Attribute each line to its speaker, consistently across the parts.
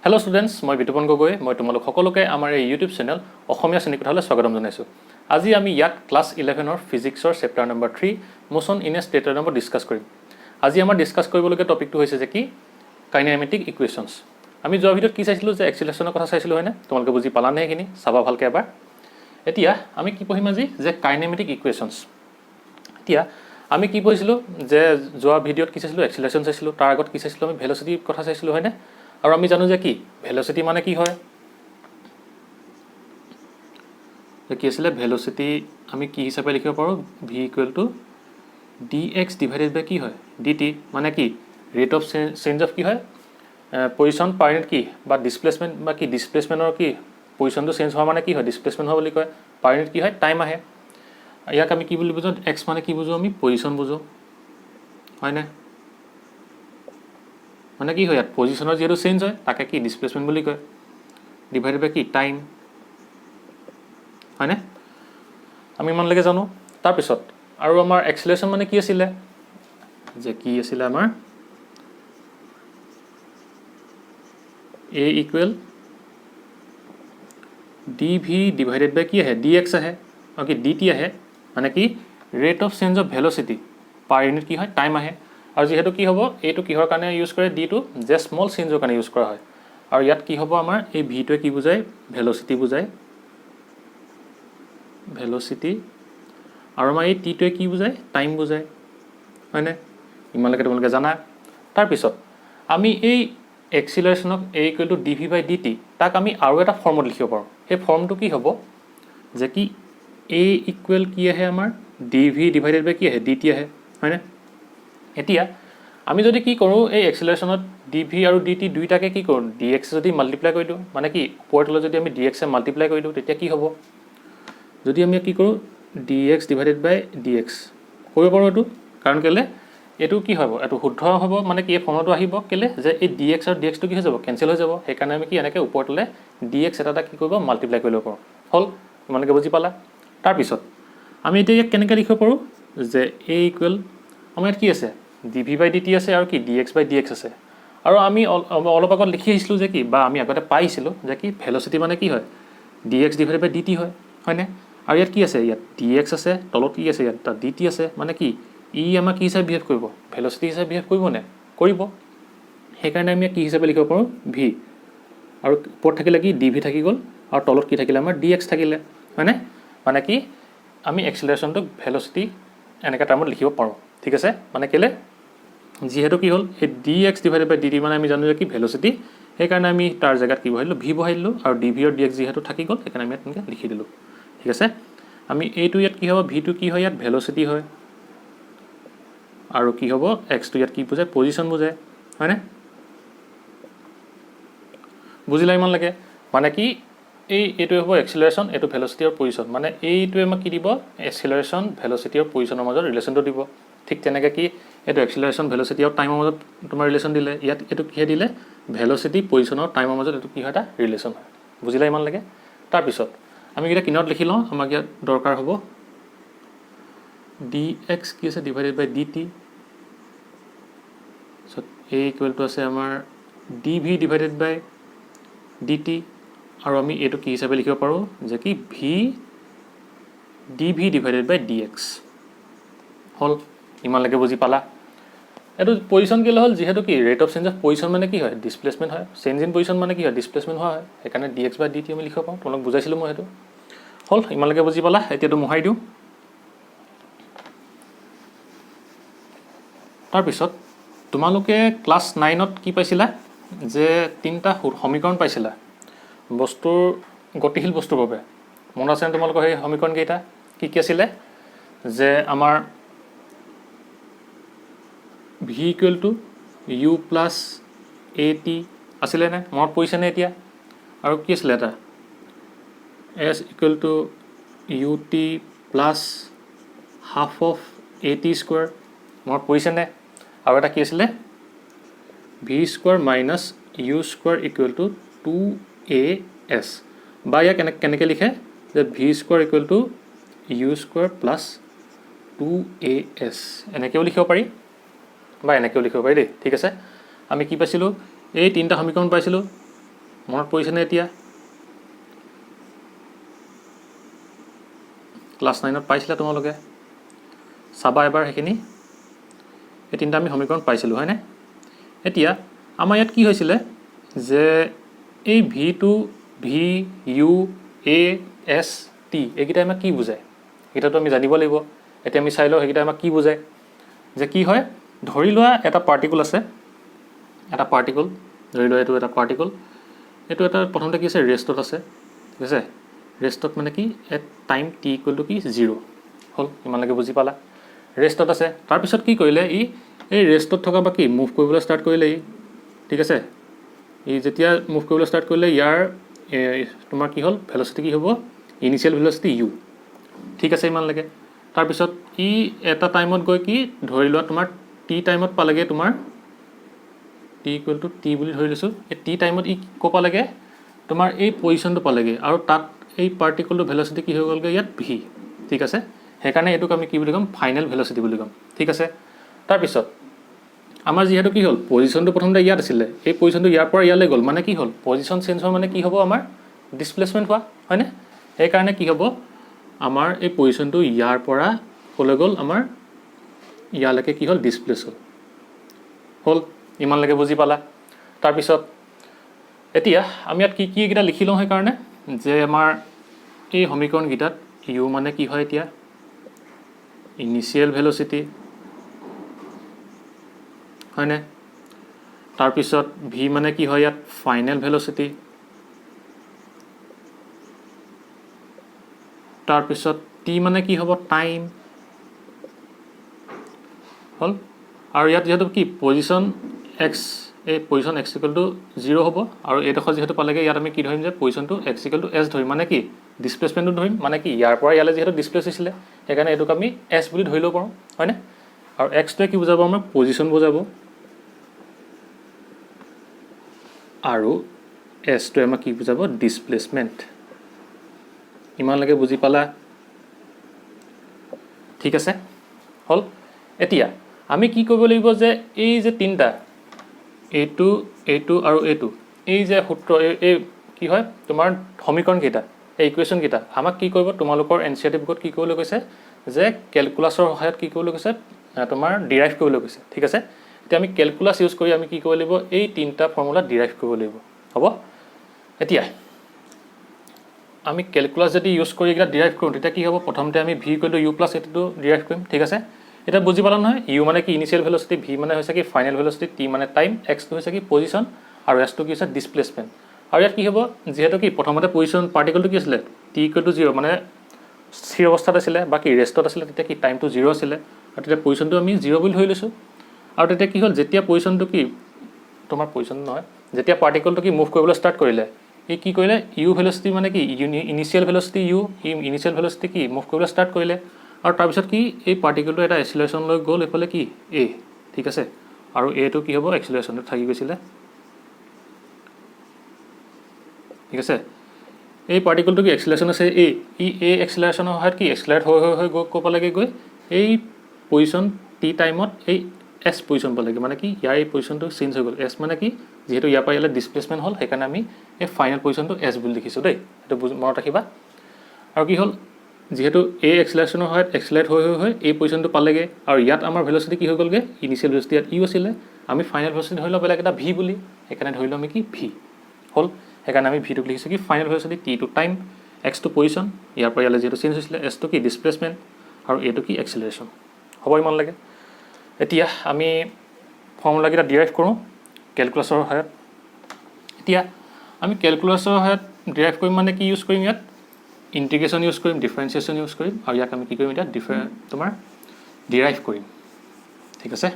Speaker 1: Hello students, মই বিতুপন গগৈ মই তোমালোক সকলোকে আমাৰ এই YouTube চেনেল অসমীয়া শ্ৰেণী কোঠালৈ স্বাগতম জনাইছো। আজি আমি ইয়াত ক্লাছ 11 ৰ ফিজিক্সৰ chapter number 3 motion in a ষ্টেটৰ নম্বৰ ডিসকাস কৰিম। আজি আমাৰ ডিসকাস কৰিবলগীয়া টপিকটো হৈছে যে কি কাইনেমেটিক ইকুৱেশ্যনছ। আমি যোৱা ভিডিঅ'ত কি চাইছিলো যে এক্সিলাৰেশ্যনৰ কথা চাইছিলো হয়নে? তোমালোকে বুজি পালা নে এইখিনি? চাবা ভালকৈ এবাৰ। এতিয়া আমি কি পঢ়িম আজি যে কাইনেমেটিক ইকুৱেশ্যনছ। এতিয়া আমি কি পঢ়িছিলো যে যোৱা ভিডিঅ'ত কি চাইছিলো এক্সিলাৰেশ্যন চাইছিলো, তাৰ আগত কি চাইছিলো আমি ভেলোচিটিৰ কথা চাইছিলো হয়নে? আৰু আমি জানো যে কি ভেলোচিটি মানে কি হয় কি আছিল ভেলোচিটি আমি কি হিচাপে লিখিব পাৰো v = dx ডিভাইডেড বাই কি হয় dt মানে কি ৰেট অফ চেঞ্জ অফ কি হয় পজিশন পাৰ ইউনিট কি বা ডিসপ্লেসমেন্ট বা কি ডিসপ্লেসমেন্টৰ কি পজিশনটো চেঞ্জ হোৱা মানে কি হয় ডিসপ্লেসমেন্ট হোৱা বুলি কয় পাৰ ইউনিট কি হয় টাইম আহে ইয়াক আমি কি বুলি বুজো x মানে কি বুজো আমি পজিশন বুজো হয় না মানে কি হয় পজিশনৰ যেটো চেঞ্জ হয় তাকে কি ডিসপ্লেসমেন্ট বুলি কয় ডিভাইডেড বাই কি টাইম হয়নে আমি ইমানলৈকে জানো তাৰ পিছত আৰু আমাৰ এক্সিলাৰেশ্যন মানে কি আছিল যে কি আছিল আমাৰ a = dv ডিভাইডেড বাই কি আহে dx আহে আৰু কি dt আহে মানে কি rate of change of velocity per unit কি হয় টাইম আহে আৰু যেহেতু কি হ'ব এইটো কিহৰ কাৰণে ইউজ কৰে d টো যে স্মল চেঞ্জৰ কাৰণে ইউজ কৰা হয় আৰু ইয়াত কি হ'ব আমাৰ এই v টোৱে কি বুজায় ভেলোচিটি বুজায় ভেলোচিটি আৰু আমাৰ এই t টোৱে কি বুজায় টাইম বুজায় হয়নে ইমানলৈকে তোমালোকে জানা তাৰ পিছত আমি এই এক্সিলাৰেশ্যনক a = dv/dt তাক আমি আৰু এটা ফৰ্মত লিখিব পাৰোঁ এই ফৰ্মটো কি হ'ব যে কি a = কি আহে আমাৰ dv ডিভাইডেড বাই কি আহে dt আহে হয়নে এতিয়া আমি যদি কি কৰোঁ এই এক্সিলাৰেশ্যনত dv আৰু dt দুইটাকে কি কৰোঁ dx যদি মাল্টিপ্লাই কৰি দিওঁ মানে কি ওপৰলৈ যদি আমি dx এ মাল্টিপ্লাই কৰি দিওঁ তেতিয়া কি হ'ব যদি আমি কি কৰোঁ dx ডিভাইডেড বাই dx কৰিব পাৰোঁ এইটো কাৰণ কেলে এটো কি হ'ব এটো শুদ্ধ হ'ব মানে কি ফৰ্মটো আহিব কেলে যে এই dx আৰু dx টো কি হৈ যাব কেনসেল হৈ যাব সেই কাৰণে আমি কি এনেকৈ ওপৰলৈ dx এটা কি কৰিব মাল্টিপ্লাই কৰিব পাৰোঁ হল তোমালোকে বুজি পালা তাৰ পিছত আমি এতিয়া কেনেকৈ লিখিব পাৰোঁ যে a = আমাৰ কি আছে dv/dt আছে আৰু কি dx/dx আছে আৰু আমি অলপ আগত লিখি আহিছিলোঁ যে কি বা আমি আগতে পাইছিলোঁ যে কি ভেলোচিটি মানে কি হয় dx ডিভাইডেড বাই dt হয় হয়নে আৰু ইয়াত কি আছে ইয়াত dx আছে তলত কি আছে ইয়াত dt আছে মানে কি ই আমাক কি হিচাপে বিহেভ কৰিব ভেলোচিটি হিচাপে বিহেভ কৰিব নে কৰিব সেইকাৰণে আমি কি হিচাপে লিখিব পাৰোঁ v আৰু ওপৰত থাকিলে কি dv থাকি গ'ল আৰু তলত কি থাকিলে আমাৰ dx থাকিলে হয়নে মানে কি আমি এক্সিলাৰেশ্যনটোক ভেলোচিটি এনেকা টাৰ্মত লিখিব পাৰোঁ ঠিক আছে মানে কেলে যেহেতু কি হ'ল এই dx ডিভাইডেড বাই dt মানে আমি জানো যে কি ভেলোচিটি সেইকাৰণে আমি তাৰ জায়গাত কি বহাইলোঁ v বহাইলোঁ আৰু dv আৰু dx যেহেতু থাকি গ'ল সেইকাৰণে আমি এনেকৈ লিখি দিলোঁ ঠিক আছে আমি এইটো ইয়াত কি হ'ব v টো কি হয় ইয়াত ভেলোচিটি হয় আৰু কি হ'ব x টো ইয়াত কি বুজায় পজিশন বুজায় হয়নে বুজিলা ইমান লাগে মানে কি এইটো হ'ব এক্সিলাৰেশ্যন এইটো ভেলোচিটি আৰু পজিশন মানে এইটোৱে আমাক কি দিব এক্সিলাৰেশ্যন ভেলোচিটি আৰু পজিশনৰ মাজত ৰিলেশ্যনটো দিব ঠিক তেনেকৈ কি এইটো এক্সিলাৰেশ্যন ভেলোচিটি আৰু টাইমৰ মাজত তোমাৰ ৰিলেশ্যন দিলে ইয়াত এইটো কিহে দিলে ভেলোচিটি পজিশন আৰু টাইমৰ মাজত এইটো কি হয় এটা ৰিলেশ্যন হয় বুজিলা ইমান লাগে তাৰপিছত আমি এটা কিনাৰত লিখি লওঁ আমাক ইয়াত দৰকাৰ হ'ব dx কি আছে divided by dt so a = আছে আমাৰ dv ডিভাইডেড বাই dt আৰু আমি এইটো কি হিচাপে লিখিব পাৰোঁ যে কি v dv ডিভাইডেড বাই dx হল ইমানলৈকে বুজি পালা এইটো পজিশন কি হ'ল যেহেতু কি rate of change of position মানে কি হয় ডিসপ্লেসমেন্ট হয় চেঞ্জ ইন পজিশন মানে কি হয় ডিসপ্লেসমেন্ট হয় সেইকাৰণে dx/dt আমি লিখিব পাৰোঁ তোমাক বুজাইছিলোঁ মই সেইটো হল ইমানলৈকে বুজি পালা এতিয়াটো মোহাই দিওঁ তাৰপিছত তোমালোকে ক্লাছ 9ত কি পাইছিলা যে তিনটা সমীকৰণ পাইছিলা বস্তুৰ গতিশীল বস্তুৰ বাবে মনত আছে তোমালোকৰ সেই সমীকৰণ কেইটা কি কি আছিলে যে আমাৰ v = u + at আছিলে নে মনত পৰিছে নে এতিয়া আৰু কি আছিলে এটা s = ut + half of at square মনত পৰিছে নে আৰু এটা কি আছিলে v² - u² = 2as বা ইয়াক কেনেকৈ লিখে যে v² = u² + 2as এনেকৈও লিখিব পাৰি বা এনেকৈও লিখিব পাৰি দেই ঠিক আছে আমি কি পাইছিলোঁ এই তিনটা সমীকৰণ পাইছিলোঁ মনত পৰিছেনে এতিয়া ক্লাছ 9ত পাইছিলা তোমালোকে চাবা এবাৰ সেইখিনি এই তিনিটা আমি সমীকৰণ পাইছিলোঁ হয়নে এতিয়া আমাৰ ইয়াত কি হৈছিলে যে এই V2 V U A S T এইকেইটা আমাক কি বুজায় এইকেইটাতো আমি জানিব লাগিব এতিয়া আমি চাই লওঁ সেইকেইটা আমাক কি বুজায় যে কি হয় ধৰি লোৱা এটা পাৰ্টিকল আছে এটা পাৰ্টিকল ধৰি লোৱা এইটো এটা পাৰ্টিকল এইটো এটা প্ৰথমতে কি আছে ৰেষ্টত আছে ঠিক আছে ৰেষ্টত মানে কি at time t equal to কি 0 হ'ল ইমানলৈকে বুজি পালা ৰেষ্টত আছে তাৰপিছত কি কৰিলে এই ৰেষ্টত থকা বা কি মুভ কৰিবলৈ ষ্টাৰ্ট কৰিলে ঠিক আছে যেতিয়া মুভ কৰিবলৈ ষ্টাৰ্ট কৰিলে ইয়াৰ তোমাৰ কি হ'ল ভেলচিটি কি হ'ব ইনিচিয়েল ভেলচিটি u ঠিক আছে ইমানলৈকে তাৰপিছত এটা টাইমত গৈ কি ধৰি লোৱা তোমাৰ t টাইমত পালেগে তোমাৰ t ইকুৱেল টু t বুলি ধৰি লৈছোঁ এই t টাইমত ক'ৰ পালেগে তোমাৰ এই পজিশ্যনটো পালেগে আৰু তাত এই পাৰ্টিকলটো ভেলচিটি কি হৈ গ'লগৈ ইয়াত v ঠিক আছে সেইকাৰণে এইটোক আমি কি বুলি ক'ম ফাইনেল ভেলচিটি বুলি ক'ম ঠিক আছে তাৰপিছত আমাৰ যিহেতু কি হ'ল পজিশ্যনটো প্ৰথমতে ইয়াত আছিলে এই পজিশ্যনটো ইয়াৰ পৰা ইয়ালৈ গ'ল মানে কি হ'ল পজিশ্যন চেঞ্জ হোৱা মানে কি হ'ব আমাৰ ডিছপ্লেচমেণ্ট হোৱা হয়নে সেইকাৰণে কি হ'ব আমাৰ এই পজিশ্যনটো ইয়াৰ পৰা ক'লৈ গ'ল আমাৰ ইয়ালৈকে কি হ'ল ডিছপ্লেচ হ'ল ইমানলৈকে বুজি পালা তাৰপিছত এতিয়া আমি ইয়াত কি এইকেইটা লিখি লওঁ সেইকাৰণে যে আমাৰ এই সমীকৰণকেইটাত ইউ মানে কি হয় এতিয়া ইনিচিয়েল ভেলচিটি হয়নে তাৰপিছত ভি মানে কি হয় ইয়াত ফাইনেল ভেলচিটি তাৰপিছত টি মানে কি হ'ব টাইম হ'ল আৰু ইয়াত যিহেতু কি পজিশ্যন এক্স এই পজিশ্যন এক্স ইকুৱেল টু 0 হ'ব আৰু এইডোখৰ যিহেতু পালেগে ইয়াত আমি কি ধৰিম যে পজিশ্যনটো এক্স ইকুৱেল টু এছ ধৰিম মানে কি ডিছপ্লেচমেণ্টটো ধৰিম মানে কি ইয়াৰ পৰা ইয়ালৈ যিহেতু ডিছপ্লেচ হৈছিলে সেইকাৰণে এইটোক আমি এছ বুলি ধৰি ল'ব পাৰোঁ হয়নে আৰু এক্সটোৱে কি বুজাব আমাক পজিশ্যন বুজাব আৰু এছটোৱে আমাক কি বুজাব ডিছপ্লেচমেণ্ট ইমানলৈকে বুজি পালা ঠিক আছে হ'ল এতিয়া আমি কি কৰিব লাগিব যে এই যে তিনিটা এইটো আৰু এইটো এই যে সূত্ৰ এই কি হয় তোমাৰ সমীকৰণকেইটা এই ইকুৱেশ্যনকেইটা আমাক কি কৰিব তোমালোকৰ এনচিইআৰটি বুকত কি কৰিবলৈ কৈছে যে কেলকুলাছৰ সহায়ত কি কৰিবলৈ কৈছে তোমাৰ ডিৰাইভ কৰিবলৈ কৈছে ঠিক আছে এতিয়া আমি কেলকুলাছ ইউজ কৰি আমি কি কৰিব লাগিব এই তিনিটা ফৰ্মুলা ডিৰাইভ কৰিব লাগিব হ'ব এতিয়া আমি কেলকুলাছ যদি ইউজ কৰি এইকেইটা ডিৰাইভ কৰোঁ তেতিয়া কি হ'ব প্ৰথমতে আমি V equal to U plus এইটো ডিৰাইভ কৰিম ঠিক আছে এটা বুজি পালা নহয় ইউ মানে কি ইনিচিয়েল ভেলচিটি ভি মানে হৈছে কি ফাইনেল ভেলচিটি টি মানে টাইম এক্সটো হৈছে কি পজিশ্যন আৰু এছটো কি হৈছে ডিছপ্লেচমেণ্ট আৰু ইয়াত কি হ'ব যিহেতু কি প্ৰথমতে পজিশ্যন পাৰ্টিকলটো কি আছিলে টি ইকুৱেল টু 0 মানে স্থিৰ অৱস্থাত আছিলে বা কি ৰেষ্টত আছিলে তেতিয়া কি টাইমটো 0 আছিলে আৰু তেতিয়া পজিশ্যনটো আমি 0 বুলি ধৰি লৈছোঁ আৰু তেতিয়া কি হ'ল যেতিয়া পজিশ্যনটো কি তোমাৰ পজিশ্যন নহয় যেতিয়া পাৰ্টিকলটো কি মুভ কৰিবলৈ ষ্টাৰ্ট কৰিলে কি কৰিলে ইউ ভেলচিটি মানে কি ইনিচিয়েল ভেলচিটি ইনিচিয়েল ভেলচিটি কি মুভ কৰিবলৈ ষ্টাৰ্ট কৰিলে আৰু তাৰপিছত কি এই পাৰ্টিকলটো এটা এক্সিলাৰেশ্যন লৈ গ'ল এইফালে কি এ ঠিক আছে আৰু এটো কি হ'ব এক্সিলাৰেশ্যনটো থাকি গৈছিলে ঠিক আছে এই পাৰ্টিকলটো কি এক্সিলাৰেশ্যন আছে এ এক্সিলাৰেশ্যনৰ সহায়ত কি এক্সিলাৰেট হৈ গৈ ক'ব লাগে গৈ এই পজিশ্যন টি টাইমত এই এছ পজিশ্যন পালেগৈ মানে কি ইয়াৰ এই পজিশ্যনটো চেঞ্জ হৈ গ'ল এছ মানে কি যিহেতু ইয়াৰ পৰা ইয়ালৈ ডিছপ্লেচমেণ্ট হ'ল সেইকাৰণে আমি এই ফাইনেল পজিশ্যনটো এছ বুলি লিখিছোঁ দেই সেইটো মনত ৰাখিবা আৰু কি হ'ল যিহেতু এ এক্সিলাৰেশ্যনৰ সহায়ত এক্সিলাৰেট হৈ এই পজিশ্যনটো পালেগৈ আৰু ইয়াত আমাৰ ভেলচিটি কি হৈ গ'লগৈ ইনিচিয়েল ভেলচিটি ইয়াত ইউ আছিলে আমি ফাইনেল ভেলচিটি ধৰি লওঁ বেলেগ এটা ভি বুলি সেইকাৰণে ধৰি লওঁ আমি কি ভি হ'ল সেইকাৰণে আমি ভিটোক লিখিছোঁ কি final velocity t two time x two position ইয়াৰ পৰা ইয়ালৈ যিহেতু চেঞ্জ হৈছিলে এছটো কি ডিছপ্লেচমেণ্ট আৰু এইটো কি এক্সিলাৰেশ্যন হ'ব ইমান লাগে এতিয়া আমি ফৰ্মুলাকেইটা ডিৰাইভ কৰোঁ কেলকুলাছৰ সহায়ত এতিয়া আমি কেলকুলাছৰ সহায়ত ডিৰাইভ কৰিম মানে কি ইউজ কৰিম ইয়াত ইণ্টিগ্ৰেশ্যন ইউজ কৰিম ডিফাৰেঞ্চিয়েশ্যন ইউজ কৰিম আৰু ইয়াক আমি কি কৰিম এতিয়া তোমাৰ ডিৰাইভ কৰিম ঠিক আছে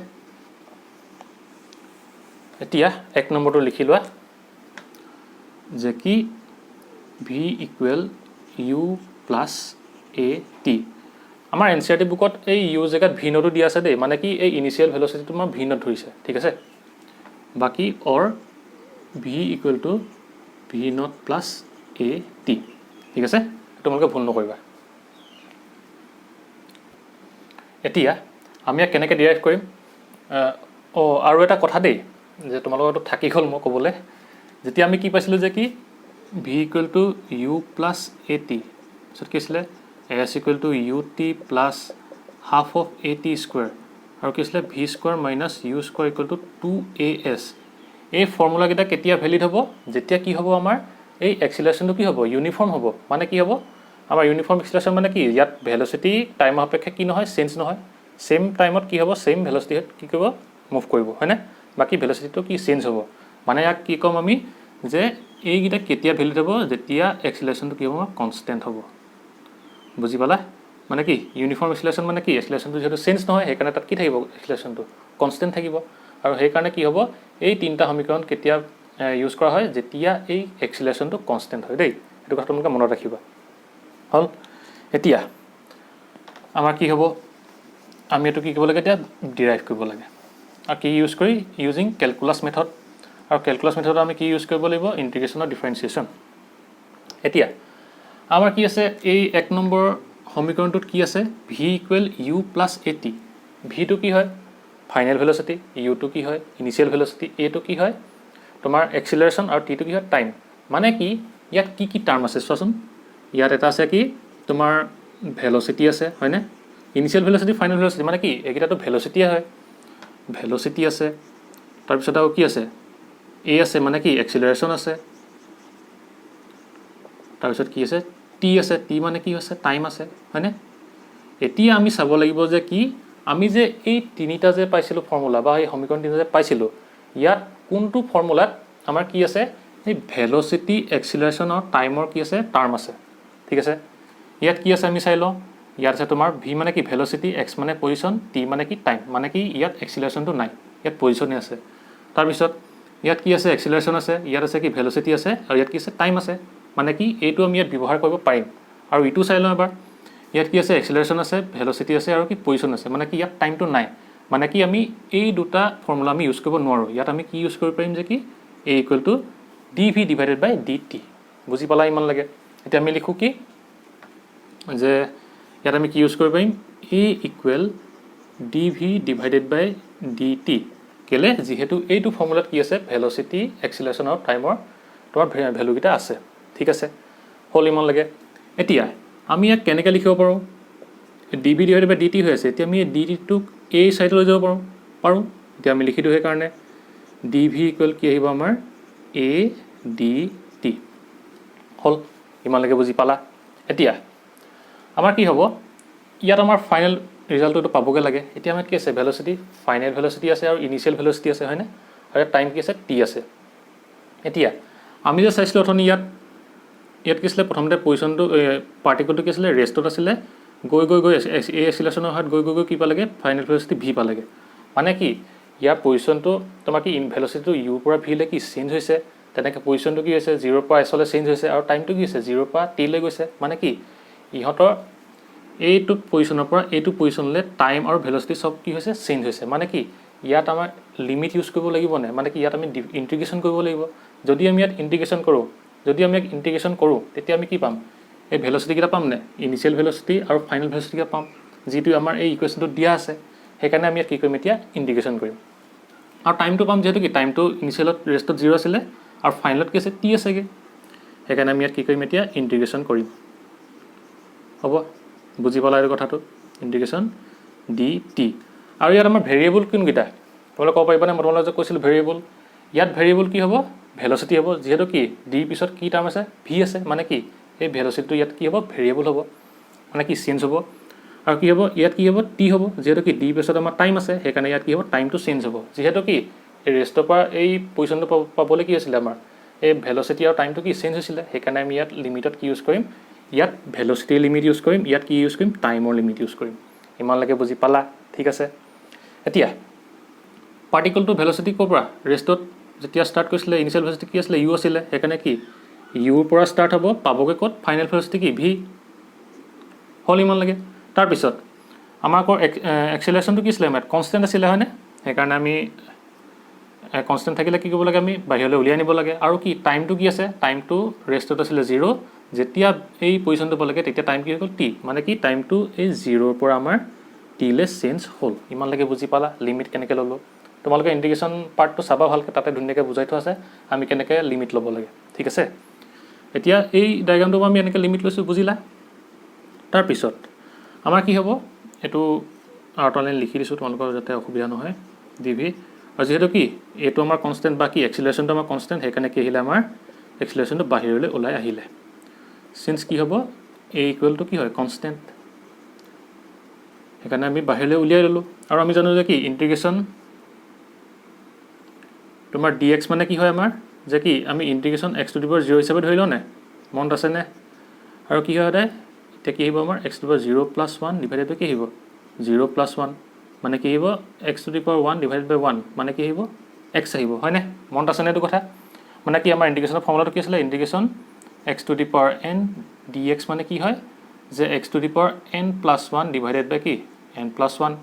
Speaker 1: এতিয়া এক নম্বৰটো লিখি লোৱা যে কি ভি ইকুৱেল ইউ প্লাছ এ টি আমাৰ এনচিইআৰটি বুকত এই ইউ জেগাত ভি নটো দিয়া আছে দেই মানে কি এই ইনিচিয়েল ভেলচিটিটো আমাৰ ভি নট ধৰিছে ঠিক আছে বাকী or v equal to v naught plus A t ঠিক আছে তোমালোকে ভুল নকৰিবা এতিয়া আমি ইয়াক কেনেকৈ ডিৰাইভ কৰিম আৰু এটা কথা দেই যে তোমালোকৰতো থাকি গ'ল মই ক'বলৈ যেতিয়া আমি কি পাইছিলোঁ যে কি v equal to U plus A T তাৰপিছত কি আছিলে S equal to U T plus half of A T square আৰু কি আছিলে V square minus U square equal to 2as এই ফৰ্মুলাকেইটা কেতিয়া ভেলিড হ'ব যেতিয়া কি হ'ব আমাৰ এই এক্সিলাৰেশ্যনটো কি হ'ব ইউনিফৰ্ম হ'ব মানে কি হ'ব আমাৰ ইউনিফৰ্ম এক্সিলাৰেশ্যন মানে কি ইয়াত ভেলচিটি টাইম সাপেক্ষে কি নহয় চেঞ্জ নহয় সেম টাইমত কি হ'ব সেম ভেলচিটিত কি কৰিব মুভ কৰিব হয়নে বাকি ভেলচিটিটো কি চেঞ্জ হ'ব মানে ইয়াক কি ক'ম আমি যে এইকেইটা কেতিয়া ভেলিড হ'ব যেতিয়া এক্সিলাৰেশ্যনটো কি হ'ব কনষ্টেণ্ট হ'ব বুজি পালা মানে কি ইউনিফৰ্ম এক্সিলাৰেশ্যন মানে কি এক্সিলাৰেশ্যনটো যেহেতু চেঞ্জ নহয় সেইকাৰণে তাত কি থাকিব এক্সিলাৰেশ্যনটো কনষ্টেণ্ট থাকিব আৰু সেইকাৰণে কি হ'ব এই তিনিটা সমীকৰণ কেতিয়া ইউজ কৰা হয় যেতিয়া এই এক্সিলাৰেশ্যনটো কনষ্টেণ্ট হয় দেই এইটো কথা তোমালোকে মনত ৰাখিবা হ'ল এতিয়া আমাৰ কি হ'ব আমি এইটো কি কৰিব লাগে এতিয়া ডিৰাইভ কৰিব লাগে আৰু কি ইউজ কৰি ইউজিং কেলকুলাছ মেথড আৰু কেলকুলাছ মেথডত আমি কি ইউজ কৰিব লাগিব ইণ্টিগ্ৰেশ্যন অফ ডিফাৰেঞ্চিয়েশ্যন এতিয়া আমাৰ কি আছে এই 1 নম্বৰ সমীকৰণটোত কি আছে ভি ইকুৱেল ইউ প্লাছ এ টি ভিটো কি হয় ফাইনেল ভেলচিটি ইউটো কি হয় ইনিচিয়েল ভেলচিটি এটো কি হয় তোমাৰ এক্সিলাৰেশ্যন আৰু টিটো কি হয় টাইম মানে কি ইয়াত কি টাৰ্ম আছে চোৱাচোন ইয়াত এটা আছে কি তোমাৰ ভেলচিটি আছে হয়নে ইনিচিয়েল ভেলচিটি ফাইনেল ভেলচিটি মানে কি এইকেইটাটো ভেলচিটিয়ে হয় ভেলচিটি আছে তাৰপিছত আৰু কি আছে এ আছে মানে কি এক্সিলাৰেশ্যন আছে তাৰপিছত কি আছে টি আছে টি মানে কি আছে টাইম আছে হয়নে এতিয়া আমি চাব লাগিব যে কি আমি যে এই তিনিটা যে পাইছিলোঁ ফৰ্মুলা বা এই সমীকৰণ তিনিটা যে পাইছিলোঁ ইয়াত কোনটো ফৰ্মুলাত আমাৰ কি আছে এই ভেলচিটি এক্সিলাৰেশ্যন আৰু টাইমৰ কি আছে টাৰ্ম আছে ঠিক আছে ইয়াত কি আছে আমি চাই লওঁ ইয়াত আছে তোমাৰ ভি মানে কি ভেলচিটি এক্স মানে পজিশ্যন টি মানে কি টাইম মানে কি ইয়াত এক্সিলাৰেশ্যনটো নাই ইয়াত পজিশ্যনে আছে তাৰপিছত ইয়াত কি আছে এক্সিলাৰেশ্যন আছে ইয়াত আছে কি ভেলচিটি আছে আৰু ইয়াত কি আছে টাইম আছে মানে কি এইটো আমি ইয়াত ব্যৱহাৰ কৰিব পাৰিম আৰু ইটো চাই লওঁ এবাৰ ইয়াত কি আছে এক্সিলাৰেশ্যন আছে ভেলচিটি আছে আৰু কি পজিশ্যন আছে মানে কি ইয়াত টাইমটো নাই মানে কি আমি এই দুটা ফৰ্মুলা আমি ইউজ কৰিব নোৱাৰোঁ ইয়াত আমি কি ইউজ কৰিব পাৰিম যে কি a equal to d v divided by D t বুজি পালা ইমান লাগে এতিয়া আমি লিখোঁ কি যে ইয়াত আমি কি ইউজ কৰিব পাৰিম a equal D v divided by D T কেলে যিহেতু এইটো ফৰ্মুলাত কি আছে ভেলচিটি এক্সিলাৰেশ্যন আৰু টাইমৰ তোমাৰ ভেলুকেইটা আছে ঠিক আছে হ'ল ইমান লাগে এতিয়া আমি ইয়াক কেনেকৈ লিখিব পাৰোঁ D v divided by D T হৈ আছে এতিয়া আমি ডি টিটোক এই চাইডত লৈ যাব পাৰোঁ এতিয়া আমি লিখি দিওঁ সেইকাৰণে ডি ভি ইকুৱেল কি আহিব আমাৰ এ ডি টি হ'ল ইমানলৈকে বুজি পালা এতিয়া আমাৰ কি হ'ব ইয়াত আমাৰ ফাইনেল ৰিজাল্টটো পাবগৈ লাগে এতিয়া আমাৰ কি আছে ভেলচিটি ফাইনেল ভেলচিটি আছে আৰু ইনিচিয়েল ভেলচিটি আছে হয়নে আৰু টাইম কি আছে টি আছে এতিয়া আমি যে চাইছিলোঁ অথনি ইয়াত কি আছিলে প্ৰথমতে পজিশ্যনটো পাৰ্টিকলটো কি আছিলে ৰেষ্টত আছিলে গৈ এই এক্সিলাৰেশ্যনৰ হাত গৈ কি পালেগে ফাইনেল ভেলচিটি ভি পালেগে মানে কি ইয়াৰ পজিশ্যনটো তোমাৰ কি ভেলচিটিটো ইউৰ পৰা ভিলৈ কি চেঞ্জ হৈছে তেনেকৈ পজিশ্যনটো কি হৈছে 0 পৰা এছলৈ চেঞ্জ হৈছে আৰু টাইমটো কি হৈছে 0 পৰা টিলৈ গৈছে মানে কি ইহঁতৰ এইটো পজিশ্যনৰ পৰা এইটো পজিশ্যনলৈ টাইম আৰু ভেলচিটি চব কি হৈছে চেঞ্জ হৈছে মানে কি ইয়াত আমাৰ লিমিট ইউজ কৰিব লাগিব নে মানে কি ইয়াত আমি ইণ্টিগ্ৰেশ্যন কৰিব লাগিব যদি আমি ইয়াত ইণ্টিগ্ৰেশ্যন কৰোঁ তেতিয়া আমি কি পাম এই ভেলচিটিকেইটা পাম নে ইনিচিয়েল ভেলচিটি আৰু ফাইনেল ভেলচিটিকেইটা পাম যিটো আমাৰ এই ইকুৱেশ্যনটোত দিয়া আছে সেইকাৰণে আমি ইয়াত কি কৰিম এতিয়া ইণ্টিগ্ৰেশ্যন কৰিম আৰু টাইমটো পাম যিহেতু কি টাইমটো ইনিচিয়েলত ৰেষ্টত 0 আছিলে আৰু ফাইনেলত কি আছে টি আছেগৈ সেইকাৰণে আমি ইয়াত কি কৰিম এতিয়া ইণ্টিগ্ৰেশ্যন কৰিম হ'ব বুজি পালা এইটো কথাটো ইণ্টিগ্ৰেশ্যন ডি টি আৰু ইয়াত আমাৰ ভেৰিয়েবল কোনকেইটা তোমালোকে ক'ব পাৰিবানে মই তোমালোকে যে কৈছিলোঁ ভেৰিয়েবল ইয়াত ভেৰিয়েবল কি হ'ব ভেলচিটি হ'ব যিহেতু কি ডিৰ পিছত কি টাৰ্ম আছে ভি আছে মানে কি এই ভেলচিটিটো ইয়াত কি হ'ব ভেৰিয়েবল হ'ব মানে কি চেঞ্জ হ'ব আৰু কি হ'ব ইয়াত কি হ'ব টি হ'ব যিহেতু কি ডিৰ পিছত আমাৰ টাইম আছে সেইকাৰণে ইয়াত কি হ'ব টাইমটো চেঞ্জ হ'ব যিহেতু কি এই ৰেষ্টৰ পৰা এই পজিশ্যনটো পাবলৈ কি হৈছিলে আমাৰ এই ভেলচিটি আৰু টাইমটো কি চেঞ্জ হৈছিলে সেইকাৰণে আমি ইয়াত লিমিটত কি ইউজ কৰিম ইয়াত ভেলচিটিৰ লিমিট ইউজ কৰিম ইয়াত কি ইউজ কৰিম টাইমৰ লিমিট ইউজ কৰিম ইমানলৈকে বুজি পালা ঠিক আছে এতিয়া পাৰ্টিকলটো ভেলচিটি ক'ৰ পৰা ৰেষ্টত যেতিয়া ষ্টাৰ্ট কৰিছিলে ইনিচিয়েল ভেলচিটি কি আছিলে ইউ আছিলে সেইকাৰণে কি ইউৰ পৰা ষ্টাৰ্ট হ'ব পাবগৈ ক'ত ফাইনেল ভেলচিটি কি ভি হ'ল ইমান লাগে তাৰপিছত আমাৰ আকৌ এক্সিলাৰেশ্যনটো কি আছিলে আমাৰ কনষ্টেণ্ট আছিলে হয়নে সেইকাৰণে আমি কনষ্টেণ্ট থাকিলে কি কৰিব লাগে আমি বাহিৰলৈ উলিয়াই নিব লাগে আৰু কি টাইমটো কি আছে টাইমটো ৰেষ্টত আছিলে 0 যেতিয়া এই পজিশ্যনটো পালেগে তেতিয়া টাইম কি হৈ গ'ল টি মানে কি টাইমটো এই 0ৰ পৰা আমাৰ টিলৈ চেঞ্জ হ'ল ইমানলৈকে বুজি পালা লিমিট কেনেকৈ ল'লোঁ তোমালোকে ইণ্টিগ্ৰেশ্যন পাৰ্টটো চাবা ভালকৈ, তাতে ধুনীয়াকৈ বুজাই থোৱা আছে আমি কেনেকৈ লিমিট ল'ব লাগে, ঠিক আছে। এতিয়া এই ডায়েগ্ৰামটো আমি এনেকৈ লিমিট লৈছোঁ, বুজিলা। তাৰপিছত আমাৰ কি হ'ব, এইটো আউটাৰ লাইন লিখি দিছোঁ তোমালোকৰ যাতে অসুবিধা নহয়, ডিভি। আৰু যিহেতু কি এইটো আমাৰ কনষ্টেণ্ট বা কি এক্সিলাৰেশ্যনটো আমাৰ কনষ্টেণ্ট, সেইকাৰণে কি আহিলে আমাৰ এক্সিলাৰেশ্যনটো বাহিৰলৈ ওলাই আহিলে। চিন্স কি হ'ব, এ ইকুৱেলটো কি হয় কনষ্টেণ্ট, সেইকাৰণে আমি বাহিৰলৈ উলিয়াই ল'লোঁ। আৰু আমি জানো যে কি ইণ্টিগ্ৰেশ্যন তোমাৰ ডি এক্স মানে কি হয় আমাৰ, যে কি আমি integration x to the power 0 হিচাপে ধৰি লওঁ নে, মনত আছেনে। আৰু কি হয় সদায়, এতিয়া কি আহিব আমাৰ x to the power 0 + 1 divided by কি আহিব 0 + 1 মানে কি আহিব x to the power 1 divided by 1 মানে কি আহিব এক্স আহিব, হয়নে। মনত আছেনে এইটো কথা। মানে কি আমাৰ ইণ্টিগ্ৰেশ্যনৰ ফৰ্মুলাটো কি আছিলে, integration x to the power n d x মানে কি হয় যে x to the power n + 1 divided by কি n + 1।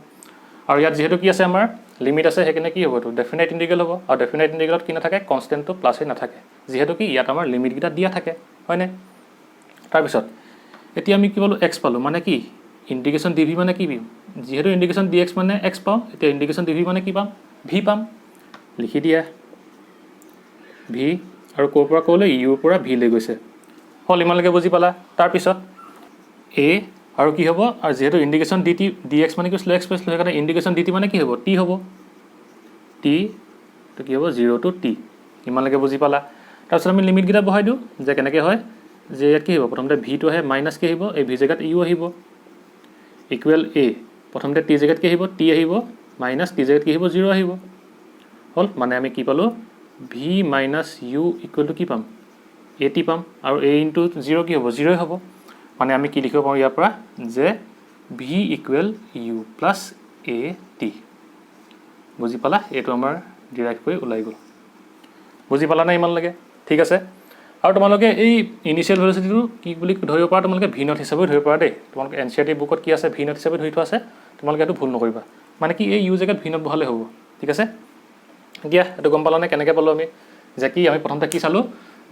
Speaker 1: আৰু ইয়াত যিহেতু কি আছে আমাৰ লিমিট আছে, সেইকাৰণে কি হ'ব এইটো ডেফিনাইট ইণ্টিগ্ৰেল হ'ব। আৰু ডেফিনাইট ইণ্টিগ্ৰেলত কি নাথাকে, কনষ্টেণ্টটো প্লাছে নাথাকে, যিহেতু কি ইয়াত আমাৰ লিমিটকেইটা দিয়া থাকে, হয়নে। তাৰপিছত এতিয়া আমি কি পালোঁ, এক্স পালোঁ, মানে কি ইণ্টিগ্ৰেশ্যন ডি ভি মানে কি পাম, যিহেতু ইণ্টিগ্ৰেশ্যন ডি এক্স মানে এক্স পাওঁ, এতিয়া ইণ্টিগ্ৰেশ্যন ডি ভি মানে কি পাম, ভি পাম, লিখি দিয়া ভি। আৰু ক'ৰ পৰা ক'লৈ, ইউৰ পৰা ভিলৈ গৈছে, হ'ল ইমানলৈকে বুজি পালা। তাৰপিছত এ আৰু কি হ'ব, আৰু যিহেতু ইণ্টিগ্ৰেশ্যন ডি এক্স মানে কি স্ল' এক্স পাইছিলোঁ, সেইকাৰণে ইণ্টিগ্ৰেশ্যন ডি টি মানে কি হ'ব, টি হ'ব, টি তো কি হ'ব 0 to t, ইমানলৈকে বুজি পালা। তাৰপিছত আমি লিমিটকেইটা বহাই দিওঁ যে কেনেকৈ হয়, যে ইয়াত কি হ'ব প্ৰথমতে ভিটো আহে মাইনাছ কি আহিব, এই ভি জেগাত ইউ আহিব, ইকুৱেল এ প্ৰথমতে টি জেগাত কি আহিব, টি আহিব, মাইনাছ টি জেগাত কি আহিব 0 আহিব, হ'ল। মানে আমি কি পালোঁ, V minus U equal to কি পাম, এ টি পাম। আৰু এ ইনটু 0 কি হ'ব, 0 হ'ব। মানে আমি কি লিখিব পাৰোঁ ইয়াৰ পৰা, যে ভি ইকুৱেল ইউ প্লাছ এ টি, বুজি পালা। এইটো আমাৰ ডিৰাইভ কৰি ওলাই গ'ল, বুজি পালা নাই ইমানলৈকে, ঠিক আছে। আৰু তোমালোকে এই ইনিচিয়েল ভেলচিটিটো কি বুলি ধৰিব পাৰা, তোমালোকে ভি নট হিচাপেও ধৰিব পাৰা দেই। তোমালোকে এন চি আৰ টি বুকত কি আছে, ভি নট হিচাপে ধৰি থোৱা আছে, তোমালোকে এইটো ভুল নকৰিবা। মানে কি এই ইউ জেগাত ভি নট বহালে হ'ব, ঠিক আছে। এতিয়া এইটো গম পালা নে কেনেকৈ পালোঁ আমি, যে কি আমি প্ৰথমতে কি চালোঁ,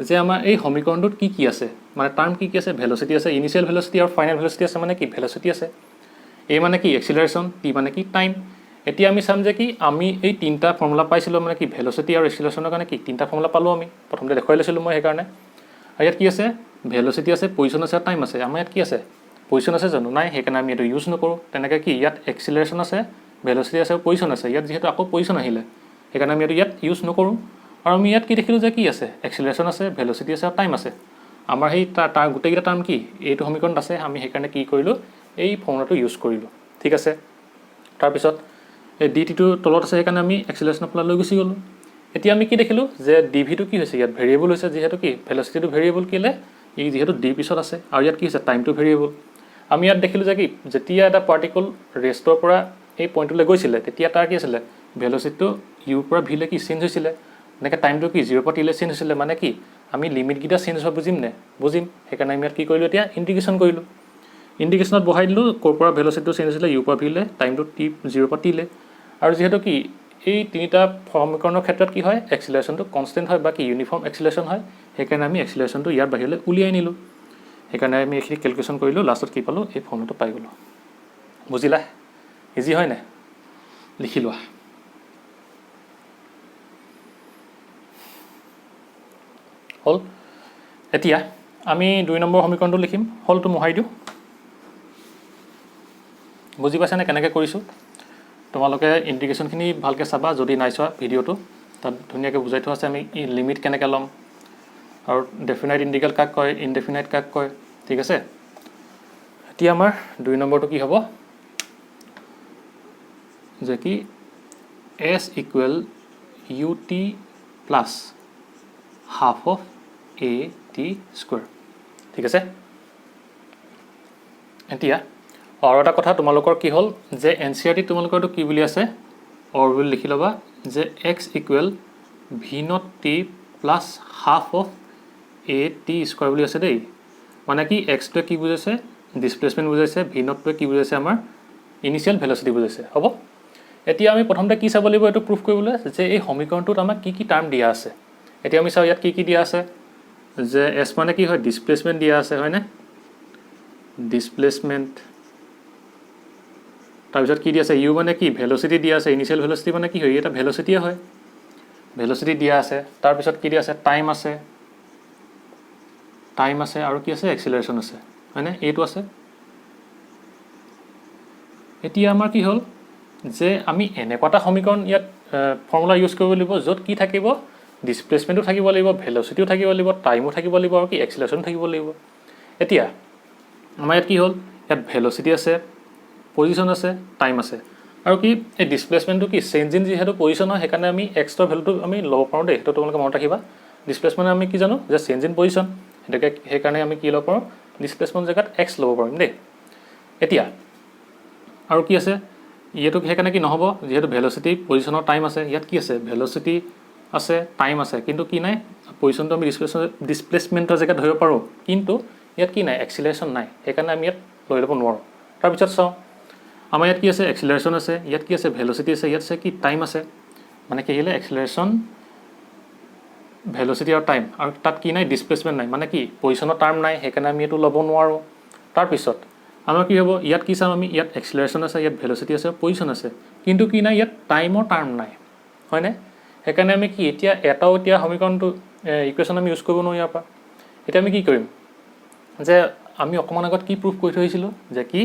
Speaker 1: যে আমাৰ এই সমীকৰণটোত কি কি আছে, মানে টাৰ্ম কি কি আছে, ভেলচিটি আছে, ইনিচিয়েল ভেলচিটি আৰু ফাইনেল ভেলচিটি আছে, মানে কি ভেলচিটি আছে, এ মানে কি এক্সিলাৰেশ্যন, টি মানে কি টাইম। এতিয়া আমি চাম যে কি আমি এই তিনিটা ফৰ্মুলা পাইছিলোঁ, মানে কি ভেলচিটি আৰু এক্সিলাৰেশ্যনৰ কাৰণে কি তিনিটা ফৰ্মুলা পালোঁ আমি, প্ৰথমতে দেখুৱাই লৈছিলোঁ মই সেইকাৰণে। আৰু ইয়াত কি আছে, ভেলচিটি আছে, পজিশ্যন আছে, টাইম আছে। আমাৰ ইয়াত কি আছে, পজিশ্যন আছে জানো, নাই, সেইকাৰণে আমি এইটো ইউজ নকৰোঁ। তেনেকৈ কি ইয়াত এক্সিলাৰেশ্যন আছে, ভেলচিটি আছে, পজিশ্যন আছে, ইয়াত যিহেতু আকৌ পজিশ্যন আহিলে, সেইকাৰণে আমি এইটো ইয়াত ইউজ নকৰোঁ। আৰু আমি ইয়াত কি দেখিলোঁ যে কি আছে, এক্সিলাৰেশ্যন আছে, ভেলচিটি আছে আৰু টাইম আছে। আমাৰ সেই তাৰ গোটেইকেইটা টাৰ্ম কি এইটো সমীকৰণত আছে, আমি সেইকাৰণে কি কৰিলোঁ, এই ফৰ্মুলাটো ইউজ কৰিলোঁ, ঠিক আছে। তাৰপিছত এই ডি টিটো তলত আছে, সেইকাৰণে আমি এক্সিলাৰেশ্যনৰ ফালে লৈ গুচি গ'লোঁ। এতিয়া আমি কি দেখিলোঁ, যে ডি ভিটো কি হৈছে, ইয়াত ভেৰিয়েবল হৈছে, যিহেতু কি ভেলচিটিটো ভেৰিয়েবল কেলে, ই যিহেতু ডি পিছত আছে, আৰু ইয়াত কি হৈছে টাইমটো ভেৰিয়েবল। আমি ইয়াত দেখিলোঁ যে কি যেতিয়া এটা পাৰ্টিকল ৰেষ্টৰ পৰা এই পইণ্টলৈ গৈছিলে, তেতিয়া তাৰ কি আছিলে, ভেলচিটিটো ইউৰ পৰা ভিলৈ কি চেঞ্জ হৈছিলে, এনেকৈ টাইমটো কি 0 পৰা টিলৈ চেঞ্জ হৈছিলে। মানে কি আমি লিমিটকেইটা চেঞ্জ হোৱা বুজিম নে, বুজিম, সেইকাৰণে আমি ইয়াত কি কৰিলোঁ, এতিয়া ইণ্টিগ্ৰেশ্যন কৰিলোঁ। ইণ্টিগ্ৰেশ্যনত বহাই দিলোঁ, ক'ৰ পৰা ভেলচিটিটো চেঞ্জ হৈছিলে, ইউৰ পৰা ভিলৈ, টাইমটো টি 0 পৰা টিলৈ। আৰু যিহেতু কি এই তিনিটা সমীকৰণৰ ক্ষেত্ৰত কি হয়, এক্সিলাৰেশ্যনটো কনষ্টেণ্ট হয় বা কি ইউনিফৰ্ম এক্সিলাৰেশ্যন হয়, সেইকাৰণে আমি এক্সিলাৰেশ্যনটো ইয়াৰ বাহিৰলৈ উলিয়াই নিলোঁ। সেইকাৰণে আমি এইখিনি কেলকুলেশ্যন কৰিলোঁ, লাষ্টত কি পালোঁ, এই ফৰ্মুলাটো পাই গ'লোঁ। বুজিলা, ইজি হয় নাই, লিখি লোৱা। হ'ল। এতিয়া আমি 2 নম্বৰ সমীকৰণটো লিখিম, হ'লটো মোহাৰি দিওঁ। বুজি পাইছানে কেনেকৈ কৰিছোঁ, তোমালোকে ইণ্টিগ্ৰেশ্যনখিনি ভালকৈ চাবা, যদি নাই চোৱা ভিডিঅ'টো তাত ধুনীয়াকৈ বুজাই থোৱা আছে, আমি লিমিট কেনেকৈ ল'ম, আৰু ডেফিনাইট ইণ্টিগ্ৰেল কাক কয়, ইনডেফিনাইট কাক কয়, ঠিক আছে। এতিয়া আমাৰ 2 নম্বৰটো কি হ'ব, যে কি S equal U T plus half of A T square, ঠিক আছে। এতিয়া আৰু এটা কথা তোমালোকৰ কি হ'ল, যে এন চি আৰ টিত তোমালোকৰটো কি বুলি আছে, অৰ বুলি লিখি ল'বা, যে x equal V naught T plus half of A T square বুলি আছে দেই। মানে কি এক্সটোৱে কি বুজাইছে, ডিছপ্লেচমেণ্ট বুজাইছে, ভি নটটোৱে কি বুজাইছে, আমাৰ ইনিচিয়েল ভেলচিটি বুজাইছে, হ'ব। এতিয়া আমি প্ৰথমতে কি চাব লাগিব, এইটো প্ৰুফ কৰিবলৈ, যে এই সমীকৰণটোত আমাক কি কি টাৰ্ম দিয়া আছে। এতিয়া আমি চাওঁ ইয়াত কি কি দিয়া আছে, যে এছ মানে কি হয়, ডিছপ্লেচমেণ্ট দিয়া আছে, হয়নে, ডিছপ্লেচমেণ্ট। তাৰপিছত কি দিয়া আছে ইউ মানে কি ভেল'চিটি দিয়া আছে ইনিচিয়েল ভেল'চিটি মানে কি হয় এটা ভেল'চিটিয়ে হয় ভেল'চিটি দিয়া আছে তাৰপিছত কি দিয়া আছে টাইম আছে আৰু কি আছে এক্সিলাৰেশ্যন আছে হয়নে এইটো আছে এতিয়া আমাৰ কি হ'ল যে আমি এনেকুৱা এটা সমীকৰণ ইয়াত ফৰ্মুলা ইউজ কৰিব লাগিব য'ত কি থাকিব ডিছপ্লেচমেণ্টো থাকিব লাগিব ভেল'চিটিও থাকিব লাগিব টাইমো থাকিব লাগিব আৰু কি এক্সিলাৰেশ্যন থাকিব লাগিব এতিয়া আমাৰ ইয়াত কি হ'ল ইয়াত ভেল'চিটি আছে পজিশ্যন আছে টাইম আছে আৰু কি এই ডিছপ্লেচমেণ্টটো কি চেঞ্জ ইন যিহেতু পজিশ্যন হয় সেইকাৰণে আমি এক্সৰ ভেলুটো আমি ল'ব পাৰোঁ দেই সেইটো তোমালোকে মনত ৰাখিবা ডিছপ্লেচমেণ্ট আমি কি জানো যে চেঞ্জ ইন পজিশ্যন সেইকাৰণে আমি কি ল'ব পাৰোঁ ডিছপ্লেচমেণ্ট জেগাত এক্স ল'ব পাৰিম দেই এতিয়া আৰু কি আছে ইয়াতো সেইকাৰণে কি নহ'ব যিহেতু ভেল'চিটি পজিশ্যনৰ টাইম আছে ইয়াত কি আছে ভেল'চিটি আছে টাইম আছে কিন্তু কি নাই পজিশ্যনটো আমি ডিছপ্লেচমেণ্টৰ জেগাত ধৰিব পাৰোঁ কিন্তু ইয়াত কি নাই এক্সিলাৰেশ্যন নাই সেইকাৰণে আমি ইয়াত লৈ ল'ব নোৱাৰোঁ তাৰপিছত চাওঁ আমাৰ ইয়াত কি আছে এক্সিলাৰেশ্যন আছে ইয়াত কি আছে ভেল'চিটি আছে ইয়াত আছে কি টাইম আছে মানে কি আহিলে এক্সিলাৰেশ্যন ভেল'চিটি আৰু টাইম আৰু তাত কি নাই ডিছপ্লেচমেণ্ট নাই মানে কি পজিশ্যনৰ টাৰ্ম নাই সেইকাৰণে আমি এইটো ল'ব নোৱাৰোঁ তাৰপিছত আমাৰ কি হ'ব ইয়াত কি চাম আমি ইয়াত এক্সিলাৰেশ্যন আছে ইয়াত ভেল'চিটি আছে পজিশ্যন আছে কিন্তু কি নাই ইয়াত টাইমৰ টাৰ্ম নাই হয়নে সেইকাৰণে আমি কি এতিয়া সমীকৰণটো ইকুৱেশ্যন আমি ইউজ কৰিব নোৱাৰোঁ ইয়াৰ পৰা এতিয়া আমি কি কৰিম যে আমি অকণমান আগত কি প্ৰুফ কৰি থৈছিলোঁ যে কি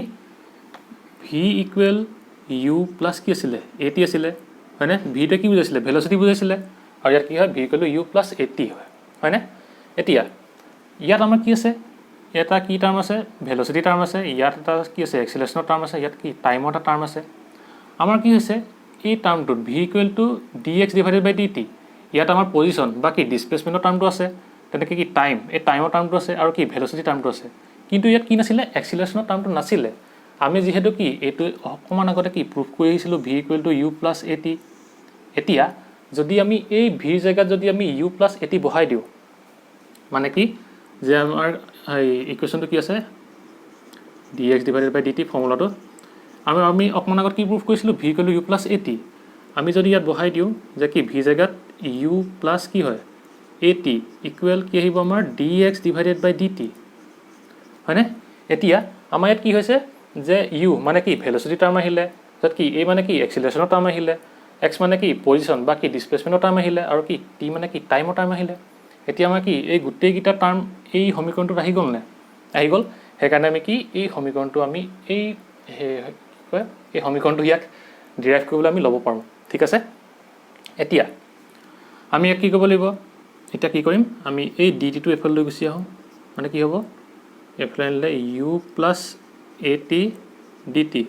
Speaker 1: ভি ইকুৱেল ইউ প্লাছ কি আছিলে এ টি আছিলে হয়নে ভিটোৱে কি বুজাইছিলে ভেল'চিটি বুজাইছিলে আৰু ইয়াত কি হয় ভি ইকুৱেল ইউ প্লাছ এ টি হয় হয়নে এতিয়া ইয়াত আমাৰ কি আছে এটা কি টাৰ্ম আছে ভেল'চিটি টাৰ্ম আছে ইয়াত এটা কি আছে এক্সিলাৰেশ্যনৰ টাৰ্ম আছে ইয়াত কি টাইমৰ এটা টাৰ্ম আছে আমাৰ কি হৈছে এই টাৰ্মটোত v equal to D x divided by D t ইয়াত আমাৰ পজিশ্যন বা কি ডিছপ্লেচমেণ্টৰ টাৰ্মটো আছে তেনেকৈ কি টাইম এই টাইমৰ টাৰ্মটো আছে আৰু কি ভেল'চিটি টাৰ্মটো আছে কিন্তু ইয়াত কি নাছিলে এক্সিলাৰেশ্যনৰ টাৰ্মটো নাছিলে আমি যিহেতু কি এইটো অকণমান আগতে কি প্ৰুফ কৰি আহিছিলোঁ V equal to U plus A T এতিয়া যদি আমি এই ভিৰ জেগাত যদি আমি ইউ প্লাছ এ টি বহাই দিওঁ মানে কি যে আমাৰ ইকুৱেশ্যনটো কি আছে D x divided by D T ফৰ্মুলাটো আমি অকণমান আগত কি প্ৰুফ কৰিছিলোঁ V equal to U plus A T আমি যদি ইয়াত বহাই দিওঁ যে কি ভি জেগাত ইউ প্লাছ কি হয় এ টি ইকুৱেল কি আহিব আমাৰ D x divided by D T হয়নে এতিয়া আমাৰ ইয়াত কি হৈছে যে ইউ মানে কি ভেল'চিটি টাৰ্ম আহিলে য'ত কি এই মানে কি এক্সিলাৰেশ্যনৰ টাৰ্ম আহিলে এক্স মানে কি পজিশ্যন বা কি ডিছপ্লেচমেণ্টৰ টাৰ্ম আহিলে আৰু কি টি মানে কি টাইমৰ টাৰ্ম আহিলে এতিয়া আমাৰ কি এই গোটেইকেইটা টাৰ্ম এই সমীকৰণটোত আহি গ'ল নে আহি গ'ল সেইকাৰণে আমি কি এই সমীকৰণটো আমি এই সমীকৰণটো ইয়াক ডিৰাইভ কৰিবলৈ আমি ল'ব পাৰোঁ ঠিক আছে এতিয়া আমি ইয়াক কি কৰিব লাগিব এতিয়া কি কৰিম আমি এই ডি টিটো এইফালে লৈ গুচি আহোঁ মানে কি হ'ব এইফালে আনিলে U plus A T D T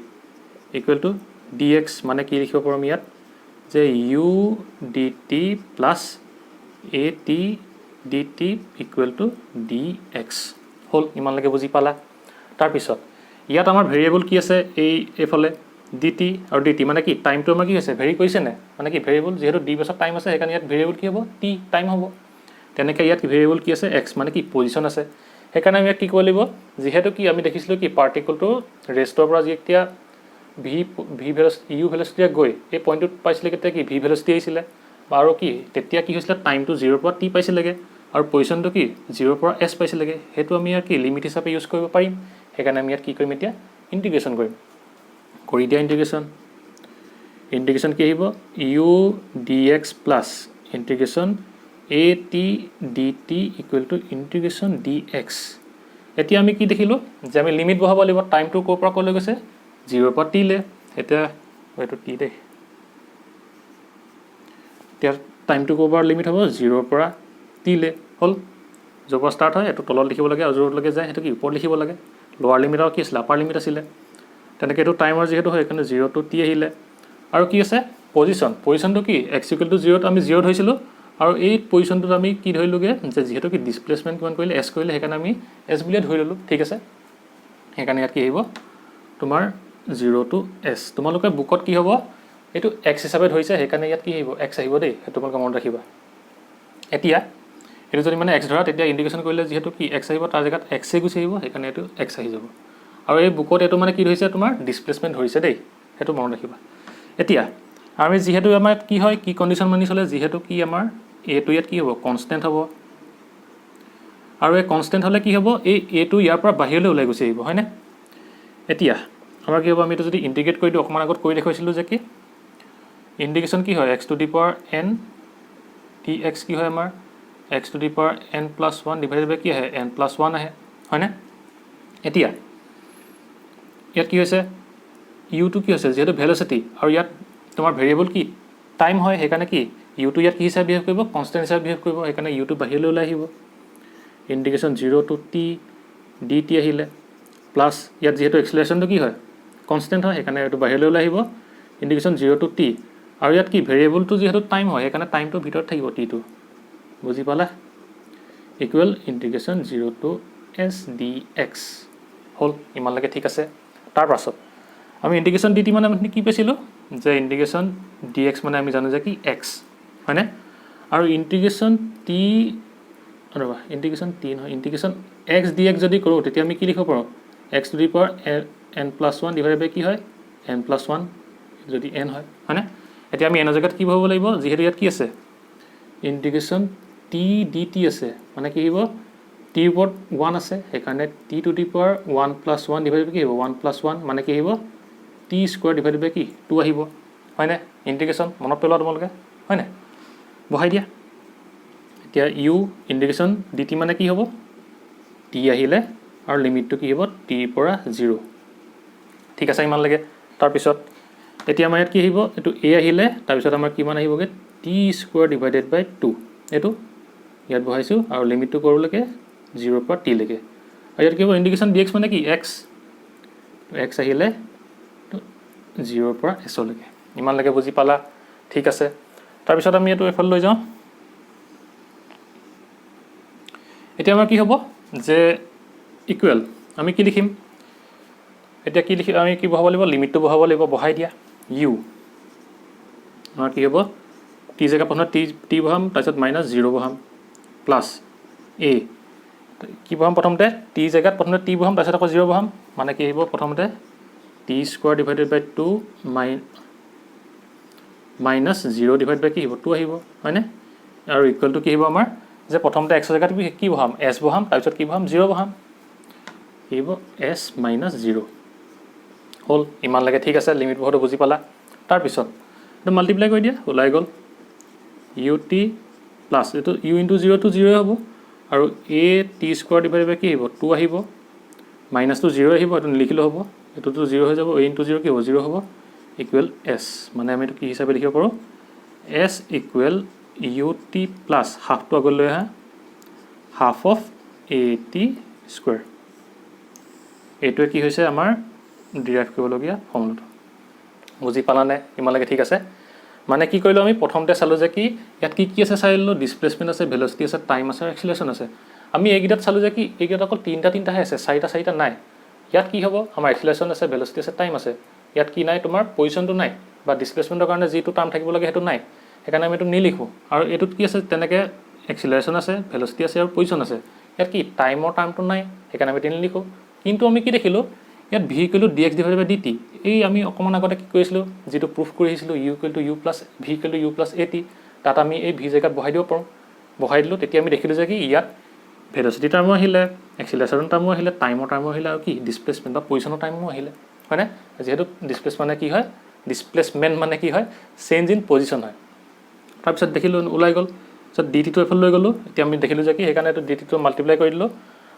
Speaker 1: equal to D x মানে কি লিখিব পাৰোঁ আমি ইয়াত যে U D T plus A T D T equal to D X হ'ল ইমানলৈকে বুজি পালা তাৰপিছত ইয়াত আমাৰ ভেৰিয়েবল কি আছে এইফালে ডি টি আৰু ডি টি মানে কি টাইমটো আমাৰ কি হৈছে ভেৰি কৰিছে নে মানে কি ভেৰিয়েবল যিহেতু ডি পাছত টাইম আছে সেইকাৰণে ইয়াত ভেৰিয়েবল কি হ'ব টি টাইম হ'ব তেনেকৈ ইয়াত ভেৰিয়েবল কি আছে এক্স মানে কি পজিশ্যন আছে সেইকাৰণে আমি ইয়াত কি কৰিব লাগিব যিহেতু কি আমি দেখিছিলোঁ কি পাৰ্টিকলটো ৰেষ্টৰ পৰা যেতিয়া ইউ ভেল'চিটি গৈ এই পইণ্টটোত পাইছিলে কেতিয়া কি ভি ভেল'চিটি আহিছিলে আৰু কি তেতিয়া কি হৈছিলে টাইমটো 0 পৰা টি পাইছিলেগৈ আৰু পজিশ্যনটো কি 0 পৰা এছ পাইছিলেগৈ সেইটো আমি ইয়াত কি লিমিট হিচাপে ইউজ কৰিব পাৰিম সেইকাৰণে আমি ইয়াত কি কৰিম এতিয়া ইণ্টিগ্ৰেশ্যন কৰিম কৰি দিয়া ইণ্টিগ্ৰেশ্যন কি আহিব U D X plus integration A T D T equal to integration D X এতিয়া আমি কি দেখিলোঁ যে আমি লিমিট বহাব লাগিব টাইমটো ক'ৰ পৰা ক'লৈ গৈছে 0 পৰা টিলে এতিয়া এইটো টি দেই এতিয়া টাইমটো ক'ৰ পৰা লিমিট হ'ব 0 পৰা টিলে হ'ল য'ৰ পৰা ষ্টাৰ্ট হয় এইটো তলত লিখিব লাগে আৰু য'ৰলৈকে যায় সেইটো কি ওপৰত লিখিব লাগে লোৱাৰ লিমিট আৰু কি আছিলে আপাৰ লিমিট আছিলে তেনেকৈ এইটো টাইমৰ যিহেতু হয় সেইকাৰণে 0 to টি আহিলে আৰু কি আছে পজিশ্যনটো কি এক্স ইকুৱেল টু 0 আমি 0 ধৰিছিলোঁ আৰু এই পজিশ্যনটোত আমি কি ধৰিলোঁগৈ যে যিহেতু কি ডিছপ্লেচমেণ্ট কিমান কৰিলে এছ কৰিলে সেইকাৰণে আমি এছ বুলিয়ে ধৰি ল'লোঁ ঠিক আছে সেইকাৰণে ইয়াত কি আহিব তোমাৰ 0 to এছ তোমালোকে বুকত কি হ'ব এইটো এক্স হিচাপে ধৰিছে সেইকাৰণে ইয়াত কি আহিব এক্স আহিব দেই সেইটো তোমালোকে মনত ৰাখিবা এতিয়া এইটো যদি মানে এক্স ধৰা তেতিয়া ইণ্টিগ্ৰেশ্যন কৰিলে যিহেতু কি এক্স আহিব তাৰ জেগাত এক্সে গুচি আহিব সেইকাৰণে এইটো এক্স আহি যাব আৰু এই বুকত এইটো মানে কি ধৰিছে তোমাৰ ডিছপ্লেচমেণ্ট ধৰিছে দেই সেইটো মনত ৰাখিবা এতিয়া আমি যিহেতু আমাৰ কি হয় কি কণ্ডিশ্যন মানি চলে যিহেতু কি আমাৰ এইটো ইয়াত কি হ'ব কনষ্টেণ্ট হ'ব আৰু এই কনষ্টেণ্ট হ'লে কি হ'ব এই এটো ইয়াৰ পৰা বাহিৰলৈ ওলাই গুচি আহিব হয়নে এতিয়া আমাৰ কি হ'ব আমি এইটো যদি ইণ্টিগ্ৰেট কৰি দিওঁ অকণমান আগত কৰি দেখুৱাইছিলোঁ যে কি ইণ্টিগ্ৰেশ্যন কি হয় x to the power n dx কি হয় আমাৰ x to the power n plus 1 divided by কি আহে n প্লাছ 1 আহে হয়নে এতিয়া ইয়াত কি হৈছে ইউটো কি হৈছে যেহেতু ভেলচিটি আৰু ইয়াত তোমাৰ ভেৰিয়েবল কি টাইম হয় সেইকাৰণে কি ইউটো ইয়াত কি হিচাপে বিহেভ কৰিব কনষ্টেণ্ট হিচাপে বিহেভ কৰিব সেইকাৰণে ইউটো বাহিৰলৈ ওলাই আহিব ইণ্টিগ্ৰেশ্যন 0 টু t dt আহিলে প্লাছ ইয়াত যেহেতু এক্সিলাৰেশ্যনটো কি হয় কনষ্টেণ্ট হয় সেইকাৰণে এইটো বাহিৰলৈ ওলাই আহিব ইণ্টিগ্ৰেশ্যন 0 টু t আৰু ইয়াত কি ভেৰিয়েবলটো যেহেতু টাইম হয় সেইকাৰণে টাইমটো ভিতৰত থাকিব টিটো বুজি পালা equal integration 0 to s dx হ'ল ইমানলৈকে ঠিক আছে তাৰ পাছত আমি ইণ্টিগ্ৰেশ্যন dt মানে আমি কি পাইছিলোঁ যে ইণ্টিগ্ৰেশ্যন dx মানে আমি জানো যে কি x হয়নে আৰু ইণ্টিগ্ৰেশ্যন t ৰবা ইণ্টিগ্ৰেশ্যন t নহয় ইণ্টিগ্ৰেশ্যন x dx যদি কৰোঁ তেতিয়া আমি কি লিখিব পাৰোঁ x to the power n plus 1 divided by কি হয় n প্লাছ 1 যদি n হয় হয়নে এতিয়া আমি এনৰ জেগাত কি ভৰাব লাগিব যিহেতু ইয়াত কি আছে ইণ্টিগ্ৰেশ্যন t dt আছে মানে কি আহিব t ওপৰত 1 আছে সেইকাৰণে t to the power 1 plus 1 divided by কি হ'ব 1 প্লাছ 1 মানে কি আহিব t স্কোৱাৰ ডিভাইডেড বাই কি 2 আহিব হয়নে ইণ্টিগ্ৰেশ্যন মনত পেলোৱা তোমালোকে হয়নে বহাই দিয়া এতিয়া u ইণ্টিগ্ৰেশ্যন dt মানে কি হ'ব t আহিলে আৰু লিমিটটো কি হ'ব t পৰা 0 ঠিক আছে ইমানলৈকে তাৰপিছত এতিয়া আমাৰ ইয়াত কি আহিব এইটো a আহিলে তাৰপিছত আমাৰ কিমান আহিবগে t স্কোৱাৰ ডিভাইডেড বাই 2 এইটো ইয়াত বহাইছোঁ আৰু লিমিটটো কৰলৈকে 0 পৰা t লৈকে আৰু ইয়াত কি হ'ব ইণ্টিগ্ৰেশ্যন dx মানে কি x x আহিলে 0 পৰা s লৈকে ইমানলৈকে বুজি পালা ঠিক আছে তাৰপিছত আমি এইটো এফালে লৈ যাওঁ এতিয়া আমাৰ কি হ'ব যে ইকুৱেল আমি কি লিখিম এতিয়া কি লিখি আমি কি বহাব লাগিব লিমিটটো বহাব লাগিব বহাই দিয়া u আমাৰ কি হ'ব t জেগা প্ৰথমতে t বহাম তাৰপিছত মাইনাছ 0 বহাম প্লাছ a কি বহাম প্ৰথমতে t জেগাত প্ৰথমতে t বহাম তাৰপিছত আকৌ 0 বহাম মানে কি আহিব প্ৰথমতে t স্কোৱাৰ ডিভাইডেড বাই 2 মাইনাছ 0 ডিভাইড বাই কি আহিব 2 আহিব হয়নে আৰু ইকুৱেলটো কি আহিব আমাৰ যে প্ৰথমতে x জেগাত কি বহাম s বহাম তাৰপিছত কি বহাম 0 বহাম কি হ'ব s মাইনাছ 0 হ'ল ইমানলৈকে ঠিক আছে লিমিট বহুতো বুজি পালা তাৰপিছত এইটো মাল্টিপ্লাই কৰি দিয়া ওলাই গ'ল ut প্লাছ এইটো u ইনটু 0 টু 0 হ'ব আৰু a t square divided by কি আহিব 2 আহিব মাইনাছটো 0 আহিব এইটো নিলিখিলেও হ'ব এইটোতো 0 হৈ যাব a ইনটু 0 কি হ'ব 0 হ'ব ইকুৱেল s মানে আমি এইটো কি হিচাপে লিখিব পাৰোঁ s ইকুৱেল ut প্লাছ হাফটো আগলৈ আহা হাফ অফ at স্কোৱাৰ এইটোৱে কি হৈছে আমাৰ ডিৰাইভ কৰিবলগীয়া ফৰ্মুলাটো বুজি পালানে ইমানলৈকে ঠিক আছে মানে কি কৰিলোঁ আমি প্ৰথমতে চালোঁ যে কি ইয়াত কি কি আছে চাই ল'লোঁ ডিছপ্লেচমেণ্ট আছে ভেলচিটি আছে টাইম আছে আৰু এক্সিলাৰেশ্যন আছে আমি এইকেইটাত চালোঁ যে কি এইকেইটাত অকল তিনিটাহে আছে চাৰিটা নাই ইয়াত কি হ'ব আমাৰ এক্সিলাৰেশ্যন আছে ভেলচিটি আছে টাইম আছে ইয়াত কি নাই তোমাৰ পজিশ্যনটো নাই বা ডিছপ্লেচমেণ্টৰ কাৰণে যিটো টাৰ্ম থাকিব লাগে সেইটো নাই সেইকাৰণে আমি এইটো নিলিখোঁ আৰু এইটোত কি আছে তেনেকৈ এক্সিলাৰেশ্যন আছে ভেলচিটি আছে আৰু পজিশ্যন আছে ইয়াত কি টাইমৰ টাৰ্মটো নাই সেইকাৰণে আমি নিলিখোঁ কিন্তু আমি কি দেখিলোঁ ইয়াত v equal to dx divided by dt এই আমি অকণমান আগতে কি কৰিছিলোঁ যিটো প্ৰুফ কৰি আহিছিলোঁ u equal to u plus v equal two u plus at তাত আমি এই v জেগাত বহাই দিব পাৰোঁ বহাই দিলোঁ তেতিয়া আমি দেখিলোঁ যে কি ইয়াত ভেলচিটি টাৰ্মো আহিলে এক্সিলাৰেশ্যন টাৰ্মো আহিলে টাইমৰ টাৰ্মো আহিলে আৰু কি ডিছপ্লেচমেণ্ট বা পজিশ্যনৰ টাৰ্মো আহিলে হয়নে যিহেতু ডিছপ্লেচ মানে কি হয় ডিছপ্লেচমেণ্ট মানে কি হয় চেঞ্জ ইন পজিশ্যন হয় তাৰপিছত দেখিলোঁ ওলাই গ'ল তাৰপিছত ডিটিটো এফালে লৈ গ'লোঁ এতিয়া আমি দেখিলোঁ যে কি সেইকাৰণে এইটো ডিটিটো মাল্টিপ্লাই কৰি দিলোঁ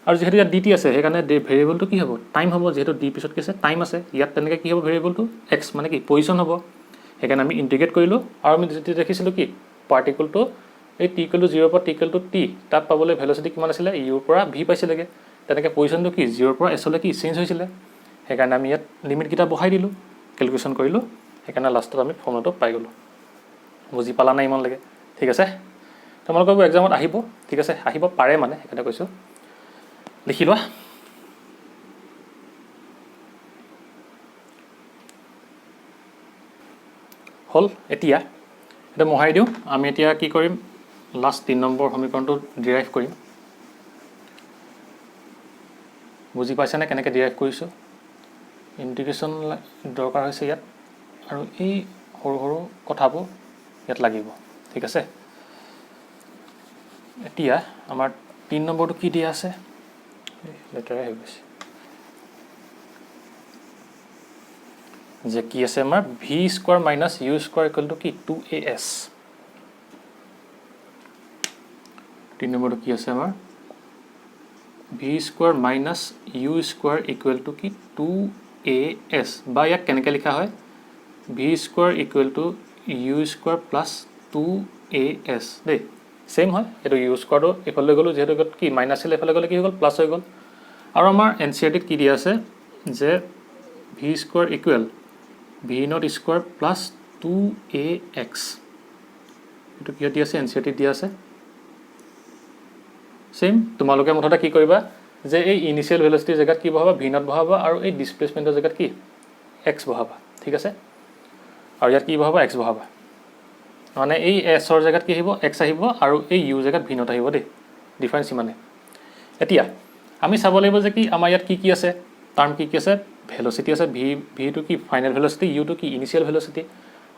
Speaker 1: আৰু যিহেতু ইয়াত dt আছে সেইকাৰণে ভেৰিয়েবলটো কি হ'ব টাইম হ'ব যিহেতু d পিছত কি আছে টাইম আছে ইয়াত তেনেকৈ কি হ'ব ভেৰিয়েবলটো x মানে কি পজিশ্যন হ'ব সেইকাৰণে আমি ইণ্টিগ্ৰেট কৰিলোঁ আৰু আমি যেতিয়া দেখিছিলোঁ কি পাৰ্টিকলটো এই t ইকুৱেল টু 0 পৰা t ইকুৱেল টু t তাত পাবলৈ ভেলচিটি কিমান আছিলে u পৰা v পাইছিলেগৈ তেনেকৈ পজিশ্যনটো কি 0 পৰা s লৈ কি চেঞ্জ হৈছিলে সেইকাৰণে আমি ইয়াত লিমিটকেইটা বহাই দিলোঁ কেলকুলেশ্যন কৰিলোঁ সেইকাৰণে লাষ্টত আমি ফৰ্মুলাটো পাই গ'লোঁ বুজি পালা নাই ইমানলৈকে ঠিক আছে তোমালোকৰ এক্সামত আহিব ঠিক আছে আহিব পাৰে মানে সেইকাৰণে কৈছোঁ লিখি লোৱা হ'ল এতিয়া এটা মোহাৰি দিওঁ আমি এতিয়া কি কৰিম লাষ্ট 3 নম্বৰ সমীকৰণটো ডিৰাইভ কৰিম বুজি পাইছানে কেনেকৈ ডিৰাইভ কৰিছোঁ ইণ্টিগ্ৰেশ্যন দৰকাৰ হৈছে ইয়াত আৰু এই সৰু সৰু কথাবোৰ ইয়াত লাগিব ঠিক আছে এতিয়া আমাৰ 3 নম্বৰটো কি দিয়া আছে লেটাৰে হৈ গৈছে যে কি আছে আমাৰ V square minus U square equal to কি 2as 3 নম্বৰটো কি আছে আমাৰ V square minus U square equal to কি 2as বা ইয়াক কেনেকৈ লিখা হয় V square equal to U square plus 2as দেই সেম হয় এইটো ইউ স্কোৱাৰটো এইফালে গ'লো যেহেতু কি মাইনাছ আছিল এইফালে গ'লে কি হৈ গ'ল প্লাছ হৈ গ'ল আৰু আমাৰ এনচিআৰটিত কি দিয়া আছে যে V square equal V naught square plus 2ax এইটো কি দিয়া আছে এনচিআৰটিত দিয়া আছে সেম তোমালোকে মুঠতে কি কৰিবা যে এই ইনিশিয়াল ভেলোচিটি জেগাত কি বহাবা ভি নট বহাবা আৰু এই ডিসপ্লেসমেন্টৰ জেগাত কি x বহাবা ঠিক আছে আৰু ইয়াত কি বহাবা x বহাবা মানে এই s ৰ জেগাত কি আহিব x আহিব আৰু এই u জেগাত ভি নট আহিব দেই ডিফাৰেন্স মানে এতিয়া আমি চাব লাগিব যে কি আমাৰ ইয়াত কি আছে টাৰ্ম কি আছে ভেলোচিটি আছে ভি টু কি ফাইনাল ভেলোচিটি ইউ টু কি ইনিশিয়াল ভেলোচিটি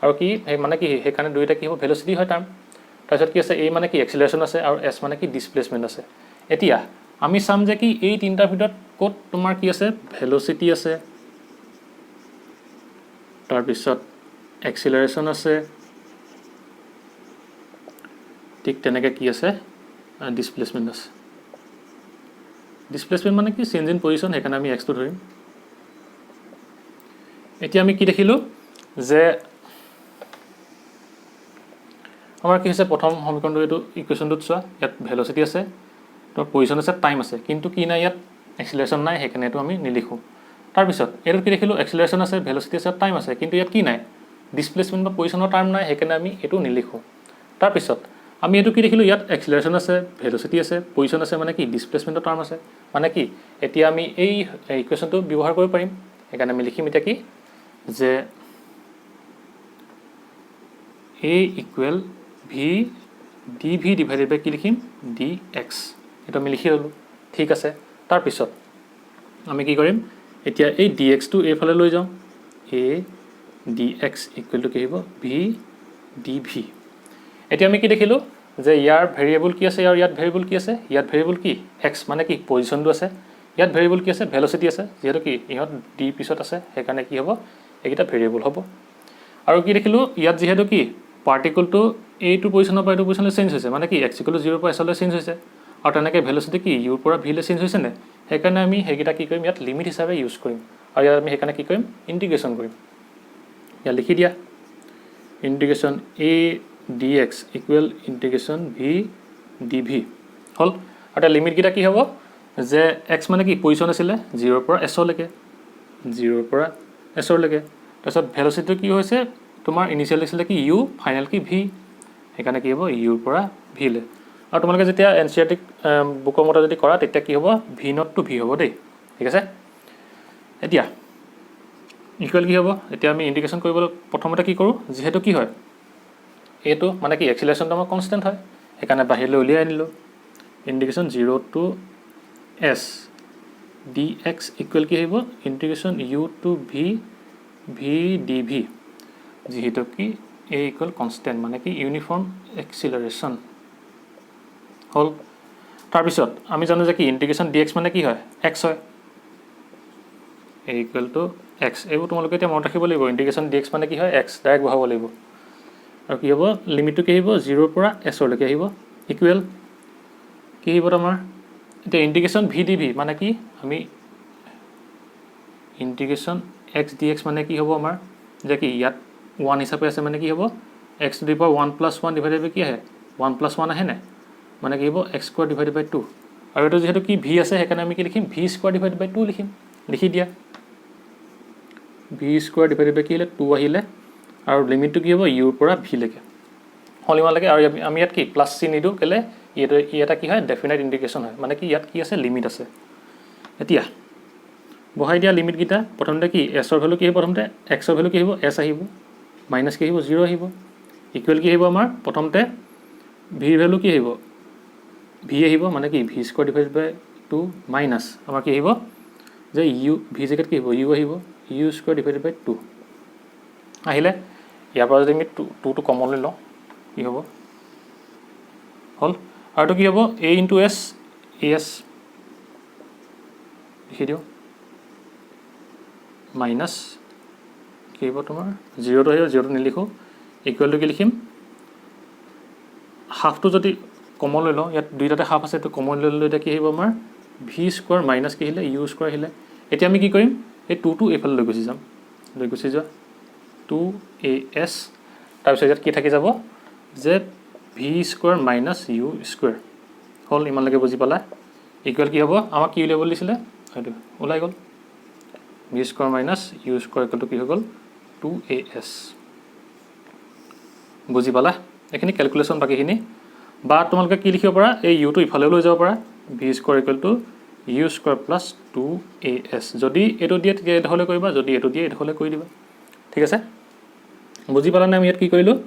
Speaker 1: আৰু কি মানে কি হেকাৰণে দুইটা কি হ'ব ভেলোচিটি হয় টাৰ্ম তাৰপিছত কি আছে a মানে কি এক্সিলাৰেশন আছে আৰু s মানে কি ডিসপ্লেসমেন্ট আছে এতিয়া আমি চাম যে কি এই তিনটাৰ ভিতৰত কোত তোমাৰ কি আছে ভেলোচিটি আছে তাৰপিছত এক্সিলাৰেশন আছে ঠিক তেনেকৈ কি আছে ডিসপ্লেসমেন্ট আছে ডিসপ্লেসমেন্ট মানে কি চেঞ্জ ইন পজিশন হেকাৰণে আমি x টো ধৰিম এতিয়া আমি কি দেখিলো যে আমাৰ কি হৈছে প্ৰথম সমীকৰণটো এইটো ইকুৱেশ্যনটোত চোৱা ইয়াত ভেলোচিটি আছে তো পজিশন আছে টাইম আছে কিন্তু কি নাই ইয়াত এক্সিলাৰেশন নাই হেকাৰণে এটো আমি নিলিখো তাৰ পিছত এটো কি দেখিলো এক্সিলাৰেশন আছে ভেলোচিটি আছে টাইম আছে কিন্তু ইয়াত কি নাই ডিসপ্লেসমেন্ট বা পজিশনৰ টাৰ্ম নাই হেকাৰণে আমি এটো নিলিখো তাৰ পিছত আমি এটো কি দেখিলো ইয়াত এক্সিলাৰেশন আছে ভেলোচিটি আছে পজিশন আছে মানে কি ডিসপ্লেসমেন্টৰ টাৰ্ম আছে মানে কি এতিয়া আমি এই ইকুৱেশ্যনটো ব্যৱহাৰ কৰিব পাৰিম হেকাৰণে আমি লিখিম এতিয়া কি যে a ইকুৱেল ভি dv ডিভাইডেড বাই কি লিখিম dx এটা আমি লিখি ললো ঠিক আছে তাৰ পিছত আমি কি কৰিম এতিয়া এই dx টো এফালে লৈ যাও a dx ইকুৱেল টু কি হ'ব v dv এতিয়া আমি কি দেখিলো যে ইয়াৰ ভেৰিয়েবল কি আছে আৰু ইয়াত ভেৰিয়েবল কি আছে ইয়াত ভেৰিয়েবল কি x মানে কি পজিশনটো আছে ইয়াত ভেৰিয়েবল কি আছে ভেলোচিটি আছে যেহেতু কি ইহত d পিছত আছে হেকাৰণে কি হ'ব এইটা ভেৰিয়েবল হ'ব আৰু কি দেখিলো ইয়াত যেহেতু কি পাৰ্টিকল টু এইটো পজিশনৰ পৰা এইটো পজিশনলৈ চেঞ্জ হৈছে মানে কি x = 0 পৰা s লৈ চেঞ্জ হৈছে আৰু তেনেকৈ ভেলোচিটি কি u পৰা v লৈ চেঞ্জ হৈছে নে হেকাৰণে আমি হেকিটা কি কৰিম ইয়াত লিমিট হিচাপে ইউজ কৰিম আৰু ইয়াত আমি হেকাৰণে কি কৰিম ইন্টিগ্ৰেশন কৰিম ইয়াত লিখি দিয়া integration a dx equal integration v dv হল আৰু লিমিট কিটা কি হ'ব যে x মানে কি পজিশন আছিল 0 পৰা s লৈকে 0 পৰা s লৈকে তাৰপিছত ভেলোচিটি কি হৈছে তোমাৰ ইনিশিয়াল আছিল কি u ফাইনাল কি v হেকাৰণে কি হ'ব u পৰা v লে আৰু তোমালোকে যেতিয়া এনচিআৰটি বুকৰ মতে যদি কৰা তেতিয়া কি হ'ব v নট টু v হ'ব দেই ঠিক আছে এতিয়া ইকুৱেল কি হ'ব এতিয়া আমি ইন্টিগ্ৰেশন কৰিবলৈ প্ৰথমতে কি কৰো যেহেতু কি হয় এটো মানে কি এক্সিলাৰেশনটো আমাৰ কনস্ট্যান্ট হয় হেকাৰণে বাহিৰলৈ উলিয়াই আনিলো ইন্টিগ্ৰেশন 0 টু s dx ইকুৱেল কি হ'ব ইন্টিগ্ৰেশন u টু v dv যেহেতু কি a ইকুৱেল কনস্ট্যান্ট মানে কি ইউনিফৰ্ম এক্সিলাৰেশন হল তাৰ পিছত আমি জানো যে কি ইন্টিগ্ৰেশন dx মানে কি হয় x হয় a ইকুৱেল টু x এইবোৰ তোমালোকে এতিয়া মনত ৰাখিব লাগিব ইন্টিগ্ৰেশন dx মানে কি হয় x ডাইৰেক্ট বহাব লাগিব আৰু কি হ'ব লিমিটটো কি হ'ব 0 পৰা s লৈকে আহিব ইকুৱেল কি হ'ব তোমাৰ এতিয়া ইন্টিগ্ৰেশন v dv মানে কি আমি ইন্টিগ্ৰেশন x dx মানে কি হ'ব আমাৰ যে কি ইয়াত 1 হিচাপে আছে মানে কি হ'ব x to the power 1 + 1 divided by কি আহে 1 + 1 আহে না মানে কি হ'ব x স্কয়াৰ ডিভাইডেড বাই 2 আৰু এটো যেহেতু কি v আছে হেকাৰণে আমি কি লিখিম v স্কয়াৰ ডিভাইডেড বাই 2 লিখিম লিখি দিয়া v স্কয়াৰ ডিভাইডেড বাই কি হলে 2 আহিলে আৰু লিমিটটো কি হ'ব u পৰা v লৈকে হলিমা লাগে আৰু আমি ইয়াত কি প্লাস চিন নিদু কেলে এটা কি হয় ডেফিনাইট ইন্টিগ্ৰেশন হয় মানে কি ইয়াত কি আছে লিমিট আছে এতিয়া বহাই দিয়া লিমিট গিটা প্ৰথমতে কি s ৰ ভ্যালু কি হ'ব প্ৰথমতে x ৰ ভ্যালু কি হ'ব s আহিব মাইনাস কি আহিব 0 আহিব ইকুৱেল কি আহিব আমাৰ প্ৰথমতে v ৰ ভ্যালু কি আহিব v আহিব মানে কি v স্কয়াৰ ডিভাইডেড বাই 2 মাইনাস আমাৰ কি আহিব যে u v জেগাত কি হ'ব u আহিব u স্কয়াৰ ডিভাইডেড বাই 2 আহিলে ইয়াৰ পৰা যদি আমি 2 টো কমন লৈ লওঁ কি হ'ব হল আৰু কি হ'ব a * s as লিখি দিও মাইনাস কি হ'ব তোমাৰ 0 টো আহিব 0 টো নিলিখো ইকুৱেল টু কি লিখিম হাফটো যদি কমন লৈ লওঁ ইয়াত দুইটাতে হাফ আছে তো কমন লৈ ল'লে এতিয়া কি আহিব আমাৰ ভি স্কোৱাৰ মাইনাছ কি আহিলে ইউ স্কোৱাৰ আহিলে এতিয়া আমি কি কৰিম এই 2 টো এইফালে লৈ গুচি যাম লৈ গুচি যোৱা 2as তাৰপিছত ইয়াত কি থাকি যাব যে V square minus U square হ'ল ইমানলৈকে বুজি পালা ইকুৱেল কি হ'ব আমাক কি উলিয়াব দিছিলে সেইটো ওলাই গ'ল V square minus U square equal to কি হৈ গ'ল 2as বুজি পালা এইখিনি কেলকুলেশ্যন বাকীখিনি বা তোমালোকে কি লিখিব পাৰা এই ইউটো ইফালেও লৈ যাব পাৰা V square equal to U square plus 2as যদি এইটো দিয়ে তেতিয়া এইডোখৰলৈ কৰিবা যদি এইটো দিয়ে এইডোখৰলৈ কৰি দিবা ঠিক আছে বুজি পালা নে আমি ইয়াত কি কৰিলোঁ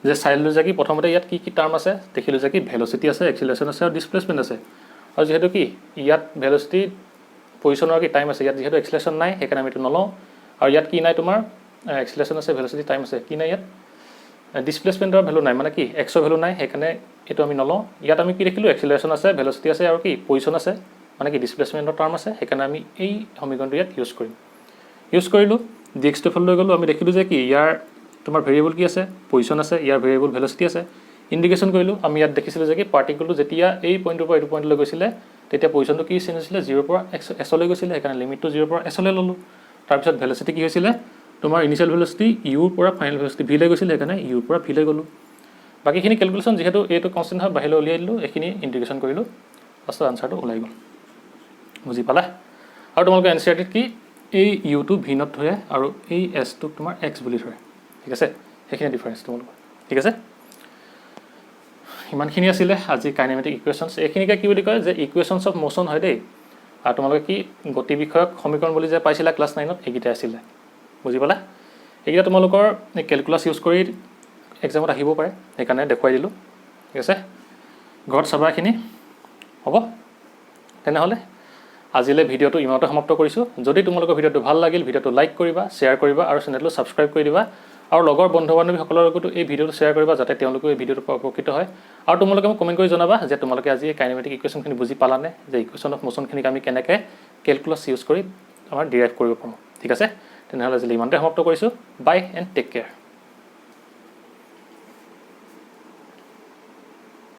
Speaker 1: যে চাইলোঁ যে কি প্ৰথমতে ইয়াত কি কি টাৰ্ম আছে দেখিলোঁ যে কি ভেলচিটি আছে এক্সিলাৰেশ্যন আছে আৰু ডিছপ্লেচমেণ্ট আছে আৰু যিহেতু কি ইয়াত ভেলচিটি পজিশ্যনৰ কি টাইম আছে ইয়াত যিহেতু এক্সিলাৰেশ্যন নাই সেইকাৰণে আমি এইটো নলওঁ আৰু ইয়াত কি নাই তোমাৰ এক্সিলাৰেশ্যন আছে ভেলচিটি টাইম আছে কি নাই ইয়াত ডিছপ্লেচমেণ্টৰ ভেলু নাই মানে কি এক্সৰ ভেলু নাই সেইকাৰণে এইটো আমি নলওঁ ইয়াত আমি কি দেখিলোঁ এক্সিলাৰেশ্যন আছে ভেলচিটি আছে আৰু কি পজিশ্যন আছে মানে কি ডিছপ্লেচমেণ্টৰ টাৰ্ম আছে সেইকাৰণে আমি এই সমীকৰণটো ইয়াত ইউজ কৰিম ইউজ কৰিলোঁ ডিএক্সটো ফালে লৈ গ'লোঁ আমি দেখিলোঁ যে কি ইয়াৰ তোমাৰ ভেৰিয়েবল কি আছে পজিশ্যন আছে ইয়াৰ ভেৰিয়েবল ভেলচিটি আছে ইণ্ডিকেশ্যন কৰিলোঁ আমি ইয়াত দেখিছিলোঁ যে কি পাৰ্টিকলটো যেতিয়া এই পইণ্টৰ পৰা এইটো পইণ্টলৈ গৈছিলে তেতিয়া পজিশ্যনটো কি চেঞ্জ হৈছিলে 0 পৰা এছলৈ গৈছিলে সেইকাৰণে লিমিটটো 0 পৰা এছলৈ ল'লোঁ তাৰপিছত ভেলচিটি কি হৈছিলে তোমাৰ ইনিচিয়েল ভেলচিটি ইউৰ পৰা ফাইনেল ভেলচিটি ভিলৈ গৈছিলে সেইকাৰণে ইউৰ পৰা ভিলৈ গ'লোঁ বাকীখিনি কেলকুলেশ্যন যিহেতু এইটো কনষ্টেণ্ট হয় বাহিৰলৈ উলিয়াই দিলোঁ এইখিনি ইণ্টিগ্ৰেশ্যন কৰিলোঁ লাষ্টত আনচাৰটো ওলাই গ'ল বুজি পালা আৰু তোমালোকে এনচিআৰটিত কি এই ইউটো ভিনত ধৰে আৰু এই এছটোক তোমাৰ এক্স বুলি ধৰে ঠিক আছে সেইখিনি ডিফাৰেঞ্চ তোমালোকৰ ঠিক আছে ইমানখিনি আছিলে আজি কাইনেমেটিক ইকুৱেশ্যনছ এইখিনিকে কি বুলি কয় যে ইকুৱেশ্যনছ অফ মোশ্যন হয় দেই আৰু তোমালোকে কি গতি বিষয়ক সমীকৰণ বুলি যে পাইছিলা ক্লাছ 9ত এইকেইটা আছিলে বুজি পালা এইকেইটা তোমালোকৰ কেলকুলাছ ইউজ কৰি এক্সামত আহিব পাৰে সেইকাৰণে দেখুৱাই দিলোঁ ঠিক আছে ঘৰত চাবা এইখিনি হ'ব তেনেহ'লে আজিলৈ ভিডিঅ'টো ইমানতে সমাপ্ত কৰিছোঁ যদি তোমালোকৰ ভিডিঅ'টো ভাল লাগিল ভিডিঅ'টো লাইক কৰিবা শ্বেয়াৰ কৰিবা আৰু চেনেলটো ছাবস্ক্ৰাইব কৰি দিবা আৰু লগৰ বন্ধু বান্ধৱীসকলৰ লগতো এই ভিডিঅ'টো শ্বেয়াৰ কৰিবা যাতে তেওঁলোকেও এই ভিডিঅ'টোৰ পৰা উপকৃত হয় আৰু তোমালোকে মোক কমেণ্ট কৰি জনাবা যে তোমালোকে আজি এই কাইনেমেটিক ইকুৱেশ্যনখিনি বুজি পালানে যে ইকুৱেশ্যন অফ মোশ্যনখিনিক আমি কেনেকৈ কেলকুলাছ ইউজ কৰি আমাৰ ডিৰাইভ কৰিব পাৰোঁ ঠিক আছে তেনেহ'লে আজিলৈ ইমানতে সমাপ্ত কৰিছোঁ বাই এণ্ড টেক কেয়াৰ